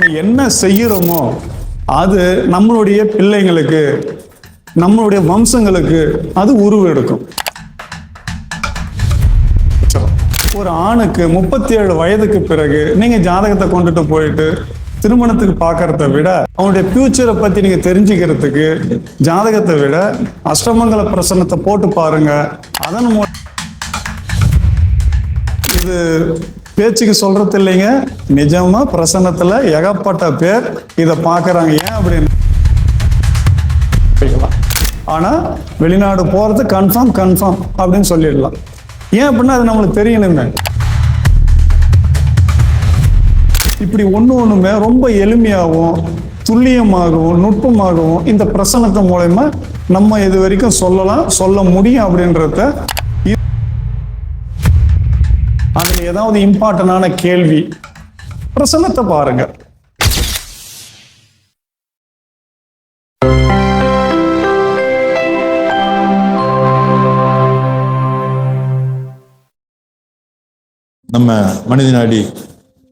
நம்ம என்ன செய்யறோமோ அது நம்மளுடைய பிள்ளைங்களுக்கு, நம்மளுடைய வம்சங்களுக்கு அது உருவெடுக்கும். ஒரு ஆணுக்கு 37 வயதுக்கு பிறகு நீங்க ஜாதகத்தை கொண்டுட்டு போயிட்டு திருமணத்துக்கு பார்க்கறத விட, அவனுடைய ஃபியூச்சரை பத்தி நீங்க தெரிஞ்சுக்கிறதுக்கு ஜாதகத்தை விட அஷ்டமங்கல பிரசன்னத்தை போட்டு பாருங்க. அதன் மூலம் இது பேச்சுக்கு சொல்றது இல்லைங்க, நிஜமா பிரசன்னத்துல ஏகப்பட்ட பேர் இதை பார்க்கறாங்க. ஏன் அப்படின்னு ஆனா வெளிநாடு போறது கன்ஃபார்ம் அப்படின்னு சொல்லிடலாம். ஏன் அப்படின்னா அது நம்மளுக்கு தெரியணுங்க. இப்படி ஒண்ணுமே ரொம்ப எளிமையாகவும் துல்லியமாகவும் நுட்பமாகவும் இந்த பிரசன்னத்தை மூலமா நம்ம இது வரைக்கும் சொல்ல முடியும் அப்படின்றத. அதுல ஏதாவது இம்பார்ட்டன்டான கேள்வி, பிரசன்னத்தை பாருங்க. நம்ம மனித நாடி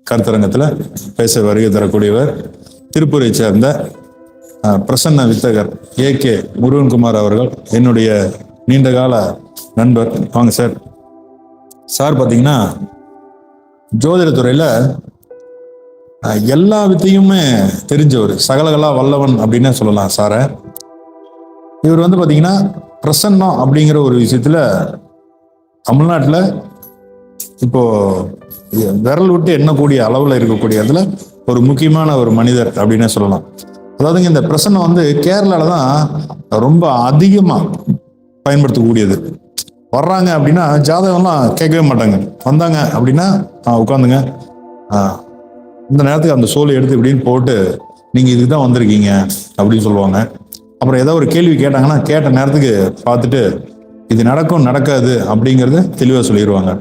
கருத்தரங்கத்தில் பேச வருகை தரக்கூடியவர் திருப்பூரை சேர்ந்த பிரசன்ன வித்தகர் AK முருகன்குமார் அவர்கள், என்னுடைய நீண்டகால நண்பர். வாங்க சார். சார் பார்த்தீங்கன்னா ஜோதிடத்துறையில் எல்லா வித்தையுமே தெரிஞ்சவர், சகலகலா வல்லவன் அப்படின்னே சொல்லலாம் சாரை. இவர் வந்து பார்த்தீங்கன்னா பிரசன்னம் அப்படிங்கிற ஒரு விஷயத்தில் தமிழ்நாட்டில் இப்போ விரல் விட்டு எண்ணக்கூடிய அளவில் இருக்கக்கூடியதுல ஒரு முக்கியமான ஒரு மனிதர் அப்படின்னே சொல்லலாம். அதாவதுங்க இந்த பிரசன்னம் வந்து கேரளால தான் ரொம்ப அதிகமாக பயன்படுத்தக்கூடியது. வர்றாங்க அப்படின்னா ஜாதகம்லாம் கேட்கவே மாட்டாங்க. வந்தாங்க அப்படின்னா உட்காந்துங்க, இந்த நேரத்துக்கு அந்த சோலை எடுத்து இப்படின்னு போட்டு நீங்கள் இதுக்கு தான் வந்திருக்கீங்க அப்படின்னு சொல்லுவாங்க. அப்புறம் ஏதோ ஒரு கேள்வி கேட்டாங்கன்னா கேட்ட நேரத்துக்கு பார்த்துட்டு இது நடக்கும் நடக்காது அப்படிங்கிறத தெளிவாக சொல்லிடுவாங்க.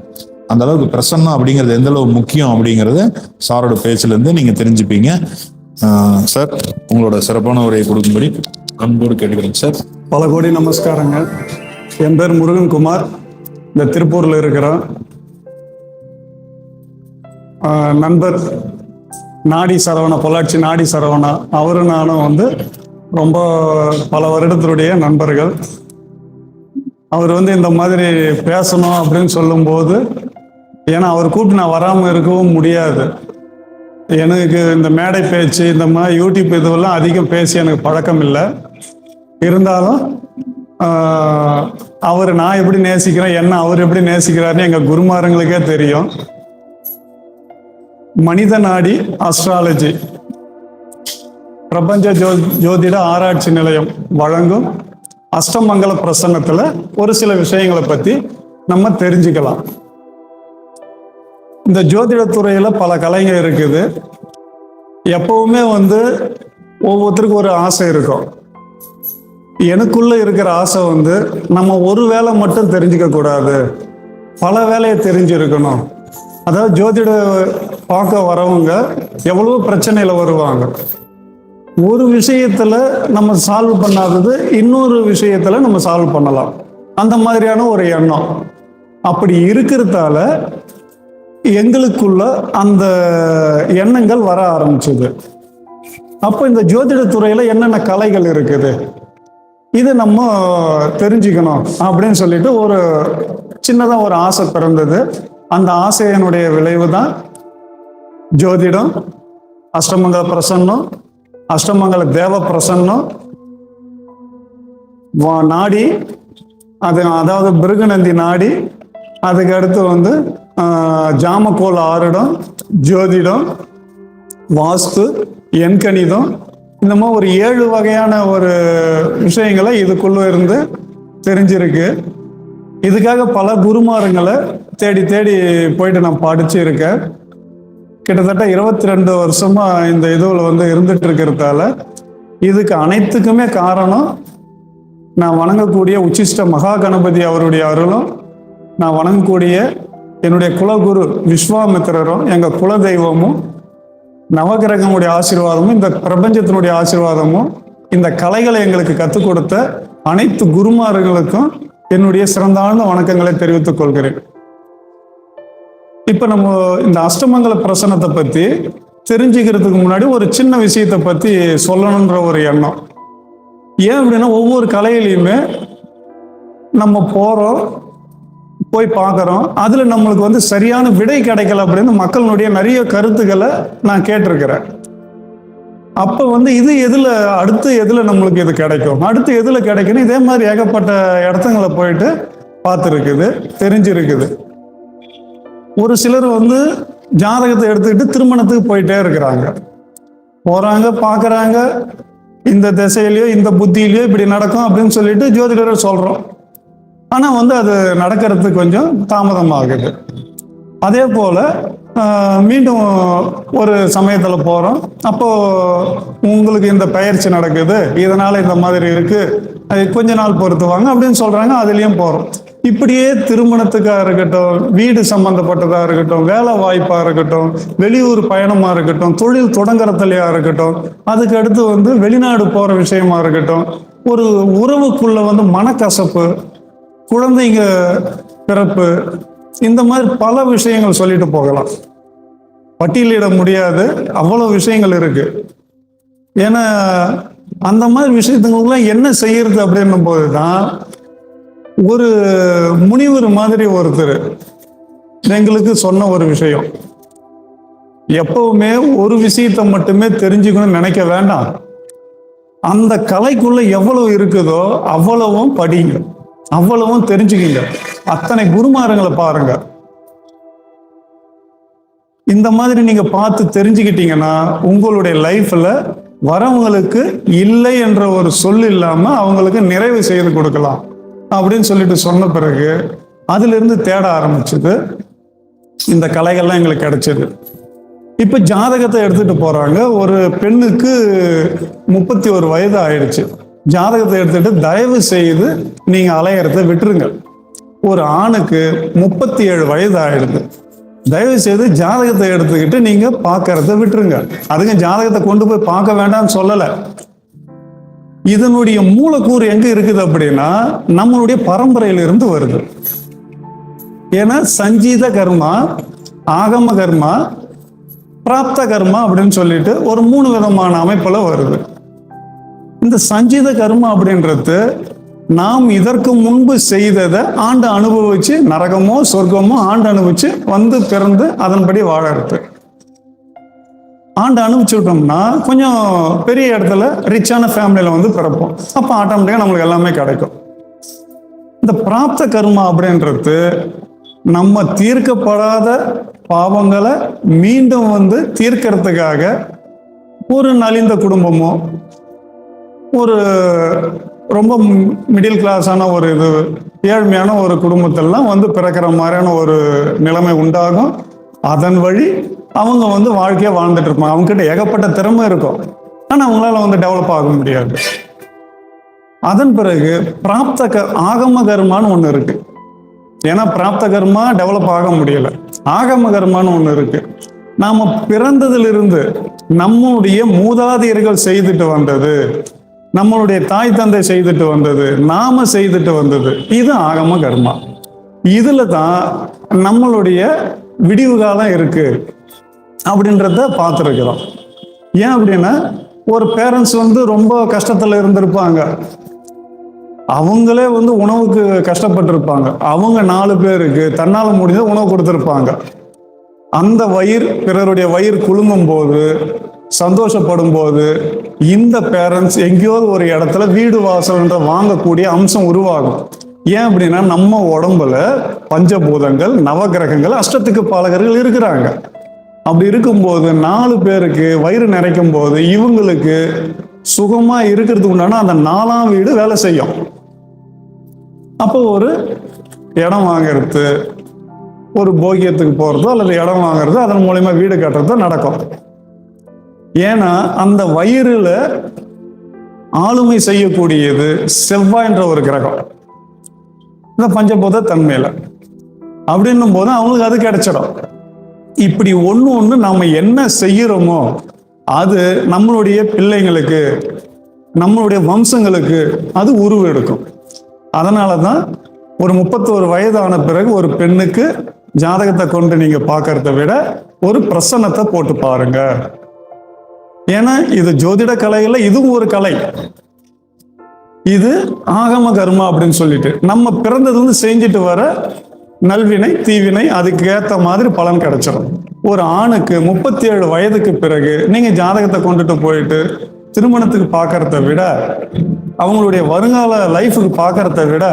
அந்த அளவுக்கு பிரசன்னம் அப்படிங்கிறது எந்த அளவு முக்கியம் அப்படிங்கிறத சாரோட பேச்சிலேருந்து நீங்கள் தெரிஞ்சுப்பீங்க. சார், உங்களோட சிறப்பான உரையை கொடுக்கும்படி அன்போடு கேட்டுக்கிறேன் சார். பல கோடி நமஸ்காரங்க. என் பேர் முருகன்குமார். இந்த திருப்பூரில் இருக்கிற நண்பர் நாடி சரவணா, பொள்ளாச்சி நாடி சரவணா, அவரும் நானும் வந்து ரொம்ப பல வருடத்தினுடைய நண்பர்கள். அவர் வந்து இந்த மாதிரி பேசணும் அப்படின்னு சொல்லும்போது, ஏன்னா அவர் கூப்பிட்டு நான் வராமல் இருக்கவும் முடியாது. எனக்கு இந்த மேடை பேச்சு, இந்த மாதிரி யூடியூப் இதுவெல்லாம் அதிகம் பேசி எனக்கு பழக்கம் இல்லை. இருந்தாலும் அவர் நான் எப்படி நேசிக்கிறேன், என்ன அவர் எப்படி நேசிக்கிறாருன்னு எங்கள் குருமாருங்களுக்கே தெரியும். மனித நாடி அஸ்ட்ராலஜி பிரபஞ்ச ஜோதிட ஆராய்ச்சி நிலையம் வழங்கும் அஷ்டமங்கல பிரசன்னத்துல ஒரு சில விஷயங்களை பத்தி நம்ம தெரிஞ்சுக்கலாம். இந்த ஜோதிட துறையில பல கலைங்க இருக்குது. எப்பவுமே வந்து ஒவ்வொருத்தருக்கும் ஒரு ஆசை இருக்கும். எனக்குள்ள இருக்கிற ஆசை வந்து நம்ம ஒரு வேலை மட்டும் தெரிஞ்சுக்க கூடாது, பல வேலையை தெரிஞ்சிருக்கணும். அதாவது ஜோதிட பார்க்க வரவங்க எவ்வளவு பிரச்சனையில வருவாங்க. ஒரு விஷயத்துல நம்ம சால்வ் பண்ணாதது இன்னொரு விஷயத்துல நம்ம சால்வ் பண்ணலாம். அந்த மாதிரியான ஒரு எண்ணம் அப்படி இருக்கிறதால எங்களுக்குள்ள அந்த எண்ணங்கள் வர ஆரம்பிச்சது. அப்போ இந்த ஜோதிட துறையில என்னென்ன கலைகள் இருக்குது, இது நம்ம தெரிஞ்சுக்கணும் அப்படின்னு சொல்லிட்டு ஒரு சின்னதா ஒரு ஆசை பிறந்தது. அந்த ஆசையினுடைய விளைவு தான் ஜோதிடம், அஷ்டமங்கல பிரசன்னம், அஷ்டமங்கல தேவ பிரசன்னம், நாடி, அதாவது பிருகுநந்தி நாடி, அதுக்கு அடுத்து வந்து ஜாமக்கோல் ஆருடம், ஜோதிடம், வாஸ்து, எண்கணிதம், இந்த மாதிரி ஒரு 7 வகையான ஒரு விஷயங்களை இதுக்குள்ள இருந்து தெரிஞ்சிருக்கு. இதுக்காக பல குருமாருங்களை தேடி தேடி போயிட்டு நான் படிச்சு இருக்கேன். கிட்டத்தட்ட 22 வருஷமா இந்த இதுல வந்து இருந்துட்டு இருக்கிறதால இதுக்கு அனைத்துக்குமே காரணம் நான் வணங்கக்கூடிய உச்சிஷ்ட மகா கணபதி அவருடைய அருளும், நான் வணங்கக்கூடிய என்னுடைய குலகுரு விஸ்வாமித்திரரும், எங்க குல தெய்வமும், நவகிரகமுடைய ஆசீர்வாதமும், இந்த பிரபஞ்சத்தினுடைய ஆசீர்வாதமும், இந்த கலைகளை எங்களுக்கு கற்றுக் கொடுத்த அனைத்து குருமார்களுக்கும் என்னுடைய சிறந்தாழ்ந்த வணக்கங்களை தெரிவித்துக் கொள்கிறேன். இப்ப நம்ம இந்த அஷ்டமங்கல பிரசன்னத்தை பத்தி தெரிஞ்சுக்கிறதுக்கு முன்னாடி ஒரு சின்ன விஷயத்தை பற்றி சொல்லணுன்ற ஒரு எண்ணம். ஏன் அப்படின்னா ஒவ்வொரு கலையிலையுமே நம்ம போகிறோம், போய் பார்க்குறோம், அதில் நம்மளுக்கு வந்து சரியான விடை கிடைக்கல அப்படின்னு மக்களுடைய நிறைய கருத்துக்களை நான் கேட்டிருக்கிறேன். அப்போ வந்து இது எதில் அடுத்து எதில் நம்மளுக்கு இது கிடைக்கும், அடுத்து எதில் கிடைக்குன்னு இதே மாதிரி ஏகப்பட்ட இடத்துங்களை போயிட்டு பார்த்துருக்குது, தெரிஞ்சிருக்குது. ஒரு சிலர் வந்து ஜாதகத்தை எடுத்துக்கிட்டு திருமணத்துக்கு போயிட்டே இருக்கிறாங்க, போகிறாங்க, பார்க்குறாங்க, இந்த திசையிலையோ இந்த புத்தியிலையோ இப்படி நடக்கும் அப்படின்னு சொல்லிட்டு ஜோதிடரை சொல்கிறோம். ஆனால் வந்து அது நடக்கிறதுக்கு கொஞ்சம் தாமதமாகுது. அதே போல் மீண்டும் ஒரு சமயத்தில் போகிறோம், அப்போது உங்களுக்கு இந்த பயிற்சி நடக்குது, இதனால் இந்த மாதிரி இருக்குது, அது கொஞ்ச நாள் பொறுத்துவாங்க அப்படின்னு சொல்கிறாங்க, அதுலேயும் போகிறோம். இப்படியே திருமணத்துக்காக இருக்கட்டும், வீடு சம்பந்தப்பட்டதாக இருக்கட்டும், வேலை வாய்ப்பாக இருக்கட்டும், வெளியூர் பயணமாக இருக்கட்டும், தொழில் தொடங்குறதுலையா இருக்கட்டும், அதுக்கு அடுத்து வந்து வெளிநாடு போகிற விஷயமா இருக்கட்டும், ஒரு உறவுக்குள்ள வந்து மனக்கசப்பு, குழந்தைங்க பிறப்பு, இந்த மாதிரி பல விஷயங்கள் சொல்லிட்டு போகலாம். பட்டியலிட முடியாது, அவ்வளோ விஷயங்கள் இருக்கு. ஏன்னா அந்த மாதிரி விஷயத்துக்குலாம் என்ன செய்யறது அப்படின்னும் போது தான் ஒரு முனிவர் மாதிரி ஒருத்தர் எங்களுக்கு சொன்ன ஒரு விஷயம், எப்பவுமே ஒரு விஷயத்தை மட்டுமே தெரிஞ்சுக்கணும்னு நினைக்க வேண்டாம், அந்த கலைக்குள்ள எவ்வளவு இருக்குதோ அவ்வளவும் படிங்க, அவ்வளவும் தெரிஞ்சுக்கிங்க, அத்தனை குருமாரங்களை பாருங்க. இந்த மாதிரி நீங்க பார்த்து தெரிஞ்சுக்கிட்டீங்கன்னா உங்களுடைய லைஃப்ல வரவங்களுக்கு இல்லை என்ற ஒரு சொல் இல்லாம அவங்களுக்கு நிறைவு செய்து கொடுக்கலாம் அப்படின்னு சொல்லிட்டு சொன்ன பிறகு அதுல இருந்து தேட ஆரம்பிச்சது, இந்த கலைகள்லாம் எங்களுக்கு கிடைச்சது. இப்ப ஜாதகத்தை எடுத்துட்டு போறாங்க, ஒரு பெண்ணுக்கு 31 வயது ஆயிடுச்சு. ஜாதகத்தை எடுத்துட்டு தயவு செய்து நீங்க அலையறத விட்டுருங்க. ஒரு ஆணுக்கு 37 வயது ஆயிடுது, தயவு செய்து ஜாதகத்தை எடுத்துக்கிட்டு நீங்க பார்க்கறத விட்டுருங்க. அதுக்கு ஜாதகத்தை கொண்டு போய் பார்க்க வேண்டாம்னு சொல்லல. இதனுடைய மூலக்கூறு எங்க இருக்குது அப்படின்னா நம்மளுடைய பரம்பரையிலிருந்து வருது. ஏன்னா சஞ்சீத கர்மா, ஆகம கர்மா, பிராப்த கர்மா அப்படின்னு சொல்லிட்டு ஒரு 3 விதமான அமைப்புல வருது. இந்த சஞ்சீத கர்மா அப்படின்றது நாம் இதற்கு முன்பு செய்ததை ஆண்டு அனுபவிச்சு, நரகமோ சொர்க்கமோ ஆண்டு அனுபவிச்சு வந்து பிறந்து அதன்படி வாழறது. ஆண்டு அனுபவிச்சுட்டோம்னா கொஞ்சம் பெரிய இடத்துல ரிச்சான ஃபேமிலியில வந்து பிறப்போம், அப்போ ஆட்டோமேட்டிக்கா நம்மளுக்கு எல்லாமே கிடைக்கும். இந்த பிராப்த கர்மா அப்படின்றது நம்ம தீர்க்கப்படாத பாவங்களை மீண்டும் வந்து தீர்க்கறதுக்காக ஒரு நலிந்த குடும்பமோ, ஒரு ரொம்ப மிடில் கிளாஸான ஒரு இது ஏழ்மையான ஒரு குடும்பத்திலாம் வந்து பிறக்கிற மாதிரியான ஒரு நிலைமை உண்டாகும். அதன் வழி அவங்க வந்து வாழ்க்கையை வாழ்ந்துட்டு இருப்பாங்க. அவங்க கிட்ட ஏகப்பட்ட திறமை இருக்கும், ஆனால் அவங்களால வந்து டெவலப் ஆக முடியாது. அதன் பிறகு பிராப்த ஆகம கர்மான்னு ஒன்று இருக்கு. ஏன்னா பிராப்த கர்மா டெவலப் ஆக முடியல, ஆகம கர்மான்னு ஒன்று இருக்கு. நாம பிறந்ததிலிருந்து நம்முடைய மூதாதையர்கள் செய்துட்டு வந்தது, நம்மளுடைய தாய் தந்தை செய்துட்டு வந்தது, நாம செய்துட்டு வந்தது, இது ஆகம கர்மா. இதுல தான் நம்மளுடைய விடிவு காலம் இருக்கு அப்படின்றத பார்த்துருக்கிறோம். ஏன் அப்படின்னா ஒரு பேரண்ட்ஸ் வந்து ரொம்ப கஷ்டத்துல இருந்திருப்பாங்க, அவங்களே வந்து உணவுக்கு கஷ்டப்பட்டிருப்பாங்க, அவங்க 4 பேருக்கு தன்னால் முடிஞ்ச உணவு கொடுத்துருப்பாங்க. அந்த வயிறு பிறருடைய வயிறு குலுங்கும் போது, சந்தோஷப்படும் போது இந்த பேரண்ட்ஸ் எங்கேயோ ஒரு இடத்துல வீடு வாசல்ன்ற வாங்கக்கூடிய அம்சம் உருவாகும். ஏன் அப்படின்னா நம்ம உடம்புல பஞ்சபூதங்கள், நவகிரகங்கள், அஷ்டத்துக்கு பாலகர்கள் இருக்கிறாங்க. அப்படி இருக்கும்போது 4 பேருக்கு வயிறு நிறைக்கும் போது இவங்களுக்கு சுகமா இருக்கிறதுக்கு உண்டான அந்த 4ஆம் வீடு வேலை செய்யும். அப்போ ஒரு இடம் வாங்கிறது, ஒரு போகியத்துக்கு போறதோ அல்லது இடம் வாங்குறதோ, அதன் மூலமா வீடு கட்டுறதோ நடக்கும். ஏன்னா அந்த வயிறுல ஆளுமை செய்யக்கூடியது செவ்வாய்ன்ற ஒரு கிரகம், இந்த பஞ்சபூத தன்மையில. அப்படின்னும் போது அவங்களுக்கு அது கிடைச்சிடும். இப்படி ஒண்ணு நாம என்ன செய்யறோமோ அது நம்மளுடைய பிள்ளைங்களுக்கு, நம்மளுடைய வம்சங்களுக்கு அது உருவெடுக்கும். அதனாலதான் ஒரு 31 வயதான பிறகு ஒரு பெண்ணுக்கு ஜாதகத்தை கொண்டு நீங்க பார்க்கறத விட ஒரு பிரசன்னத்தை போட்டு பாருங்க. ஏன்னா இது ஜோதிட கலையில இதுவும் ஒரு கலை. இது ஆகம கர்மா அப்படின்னு சொல்லிட்டு நம்ம பிறந்தது வந்து செஞ்சுட்டு வர நல்வினை தீவினை அதுக்கு ஏற்ற மாதிரி பலன் கிடைச்சிடும். ஒரு ஆணுக்கு 37 வயதுக்கு பிறகு நீங்க ஜாதகத்தை கொண்டுட்டு போயிட்டு திருமணத்துக்கு பார்க்கறத விட, அவங்களுடைய வருங்கால லைஃபுக்கு பார்க்கறத விட,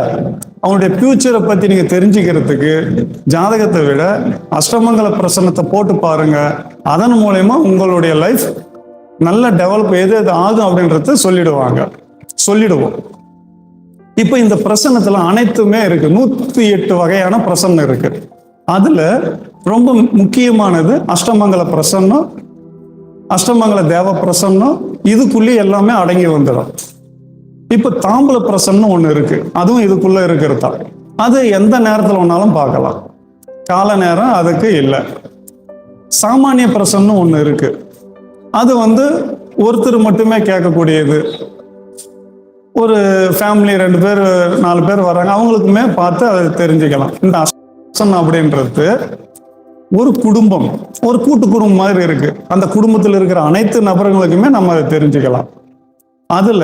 அவங்களுடைய ஃபியூச்சரை பத்தி நீங்க தெரிஞ்சுக்கிறதுக்கு ஜாதகத்தை விட அஷ்டமங்கல பிரசன்னத்தை போட்டு பாருங்க. அதன் மூலயமா உங்களுடைய லைஃப் நல்ல டெவலப் எது எது ஆகும் அப்படின்றத சொல்லிடுவோம். இப்ப இந்த பிரசன்னத்துல அனைத்துமே இருக்கு. 108 வகையான பிரசன்னம் இருக்கு. அதுல ரொம்ப முக்கியமானது அஷ்டமங்கல பிரசன்னம், அஷ்டமங்கல தேவ பிரசன்னம். இதுக்குள்ளே எல்லாமே அடங்கி வந்துடும். இப்ப தாம்பூல பிரசன்னம் ஒண்ணு இருக்கு, அதுவும் இதுக்குள்ள இருக்கிறது தான். அது எந்த நேரத்துல வேணாலும் பார்க்கலாம், கால நேரம் அதுக்கு இல்லை. சாமானிய பிரசன்னம் ஒண்ணு இருக்கு, அது வந்து ஒருத்தர் மட்டுமே கேட்கக்கூடியது. ஒரு ஃபேமிலி 2 பேர் 4 பேர் வர்றாங்க, அவங்களுக்குமே பார்த்து அதை தெரிஞ்சுக்கலாம். இந்த அஷ்டமம் அப்படின்றது ஒரு குடும்பம், ஒரு கூட்டு குடும்பம் மாதிரி இருக்கு. அந்த குடும்பத்தில் இருக்கிற அனைத்து நபர்களுக்குமே நம்ம அதை தெரிஞ்சுக்கலாம். அதுல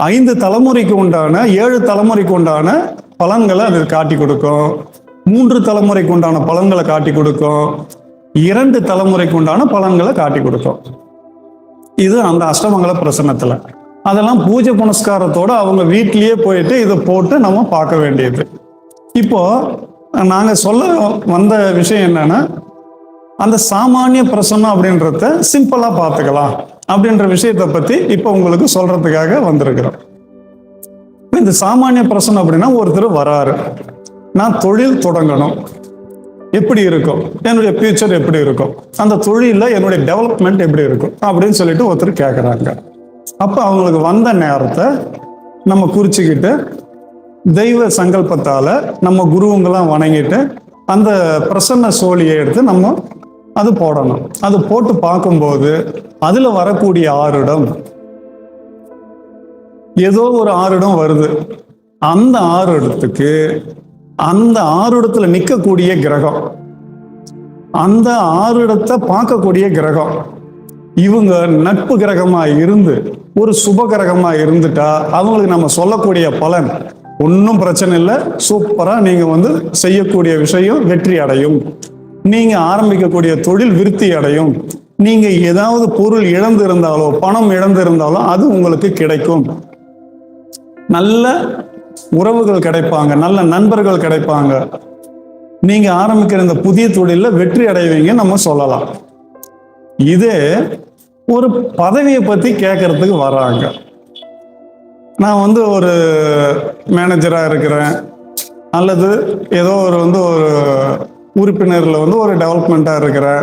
5 தலைமுறைக்கு உண்டான 7 தலைமுறைக்கு உண்டான பலன்களை அது காட்டி கொடுக்கும். 3 தலைமுறைக்கு உண்டான பலன்களை காட்டி கொடுக்கும். 2 தலைமுறைக்கு உண்டான பலன்களை காட்டி கொடுக்கும். இது அந்த அஷ்டமங்கல பிரசன்னத்துல. அதெல்லாம் பூஜை புனஸ்காரத்தோட அவங்க வீட்டிலேயே போயிட்டு இதை போட்டு நம்ம பார்க்க வேண்டியது. இப்போ நாங்க சொல்ல வந்த விஷயம் என்னன்னா, அந்த சாமானிய பிரசன்னம் அப்படின்றத சிம்பிளா பார்த்துக்கலாம் அப்படின்ற விஷயத்தை பத்தி இப்ப உங்களுக்கு சொல்றதுக்காக வந்திருக்கிறோம். இந்த சாமானிய பிரசன்னம் அப்படின்னா, ஒருத்தர் வராரு, நான் தொழில் தொடங்கணும், எப்படி இருக்கும், என்னுடைய ஃபியூச்சர் எப்படி இருக்கும், அந்த தொழில என்னுடைய டெவலப்மெண்ட் எப்படி இருக்கும் அப்படின்னு சொல்லிட்டு ஒருத்தர் கேட்குறாங்க. அப்ப அவங்களுக்கு வந்த நேரத்தை நம்ம குறிச்சுக்கிட்டு தெய்வ சங்கல்பத்தால நம்ம குருவங்கெல்லாம் வணங்கிட்டு அந்த பிரசன்ன சோழியை எடுத்து நம்ம அது போடணும். அது போட்டு பார்க்கும்போது அதுல வரக்கூடிய ஆருடம், ஏதோ ஒரு ஆருடம் வருது. அந்த ஆருடத்துக்கு அந்த ஆருடத்துல நிற்கக்கூடிய கிரகம், அந்த ஆருடத்தை பார்க்கக்கூடிய கிரகம், இவங்க நட்பு கிரகமா இருந்து ஒரு சுப கிரகமா இருந்துட்டா அவங்களுக்கு நம்ம சொல்லக்கூடிய பலன் ஒன்றும் பிரச்சனை இல்லை. சூப்பரா நீங்க வந்து செய்யக்கூடிய விஷயம் வெற்றி அடையும், நீங்க ஆரம்பிக்கக்கூடிய தொழில் விருத்தி அடையும், நீங்க ஏதாவது பொருள் இழந்து இருந்தாலோ பணம் இழந்து இருந்தாலோ அது உங்களுக்கு கிடைக்கும், நல்ல உறவுகள் கிடைப்பாங்க, நல்ல நண்பர்கள் கிடைப்பாங்க, நீங்க ஆரம்பிக்கிற இந்த புதிய தொழில வெற்றி அடைவீங்க நம்ம சொல்லலாம். இதே ஒரு பதவியை பத்தி கேட்கறதுக்கு வர்றாங்க. நான் வந்து ஒரு மேனேஜரா இருக்கிறேன், அல்லது ஏதோ ஒரு உறுப்பினர்ல ஒரு டெவலப்மெண்டா இருக்கிறேன்,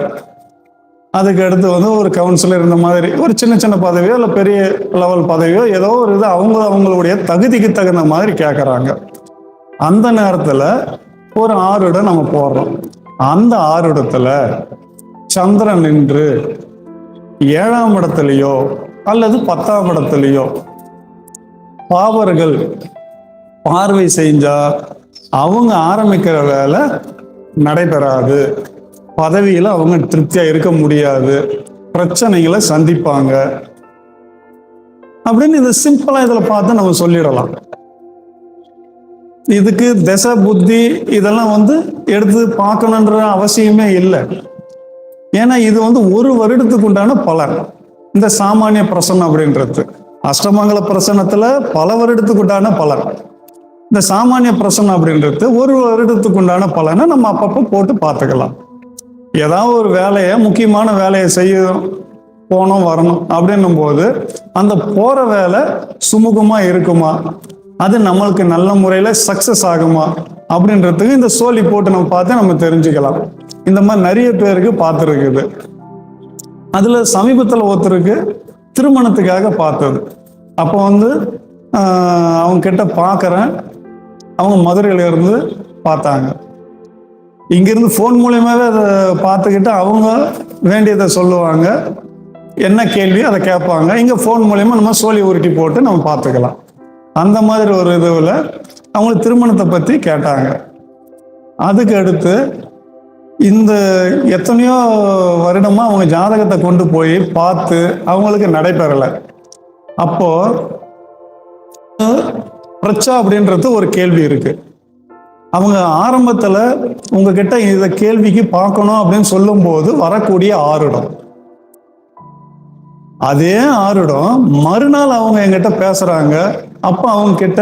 அதுக்கு அடுத்து ஒரு கவுன்சிலர், இந்த மாதிரி ஒரு சின்ன சின்ன பதவியோ இல்லை பெரிய லெவல் பதவியோ ஏதோ ஒரு இது அவங்களுடைய தகுதிக்கு தகுந்த மாதிரி கேட்குறாங்க. அந்த நேரத்தில் ஒரு ஆருடம் நம்ம போடுறோம். அந்த ஆருடத்துல சந்திரன் நின்று 7ஆம் இடத்துலையோ அல்லது 10ஆம் இடத்துலையோ பாவர்கள் பார்வை செஞ்சா அவங்க ஆரம்பிக்கிற வேலை நடைபெறாது, பதவியில அவங்க திருப்தியா இருக்க முடியாது, பிரச்சனைகளை சந்திப்பாங்க அப்படின்னு இது சிம்பிளா இதுல பார்த்து நம்ம சொல்லிடலாம். இதுக்கு திசை புத்தி இதெல்லாம் எடுத்து பார்க்கணுன்ற அவசியமே இல்லை. ஏன்னா இது ஒரு வருடத்துக்கு உண்டான பலன். இந்த சாமானிய பிரசன்னம் அப்படின்றது அஷ்டமங்கல பிரசன்னத்துல பல வருடத்துக்கு உண்டான பலன். இந்த சாமானிய பிரசன்னம் அப்படின்றது ஒரு வருடத்துக்கு உண்டான பலனை நம்ம அப்பப்போ போட்டு பார்த்துக்கலாம். ஏதாவது ஒரு வேலையை, முக்கியமான வேலையை செய்ய போனோம் வரணும் அப்படின்னும் போது அந்த போற வேலை சுமூகமா இருக்குமா, அது நம்மளுக்கு நல்ல முறையில சக்சஸ் ஆகுமா அப்படின்றதுக்கு இந்த சோழி போட்டு நம்ம பார்த்து நம்ம தெரிஞ்சுக்கலாம். இந்த மாதிரி நிறைய பேருக்கு பார்த்துருக்குது. அதுல சமீபத்தில் ஒருத்தருக்கு திருமணத்துக்காக பார்த்தது. அப்போ அவங்க கிட்ட பார்க்குறேன், அவங்க மதுரையில இருந்து பார்த்தாங்க. இங்கிருந்து ஃபோன் மூலியமாவே அதை பார்த்துக்கிட்டு அவங்க வேண்டியதை சொல்லுவாங்க, என்ன கேள்வி அதை கேட்பாங்க. இங்கே ஃபோன் மூலியமா நம்ம சோழி உருட்டி போட்டு நம்ம பார்த்துக்கலாம். அந்த மாதிரி ஒரு இதுவில் அவங்களுக்கு திருமணத்தை பற்றி கேட்டாங்க. அதுக்கு அடுத்து இந்த எத்தனையோ வருடமா அவங்க ஜாதகத்தை கொண்டு போய் பார்த்து அவங்களுக்கு நடைபெறலை. அப்போ பிரச்சா அப்படின்றது ஒரு கேள்வி இருக்கு. அவங்க ஆரம்பத்துல உங்ககிட்ட இந்த கேள்விக்கு பார்க்கணும் அப்படின்னு சொல்லும்போது வரக்கூடிய ஆருடம், அதே ஆருடம் மறுநாள் அவங்க என்கிட்ட பேசுறாங்க. அப்ப அவங்க கிட்ட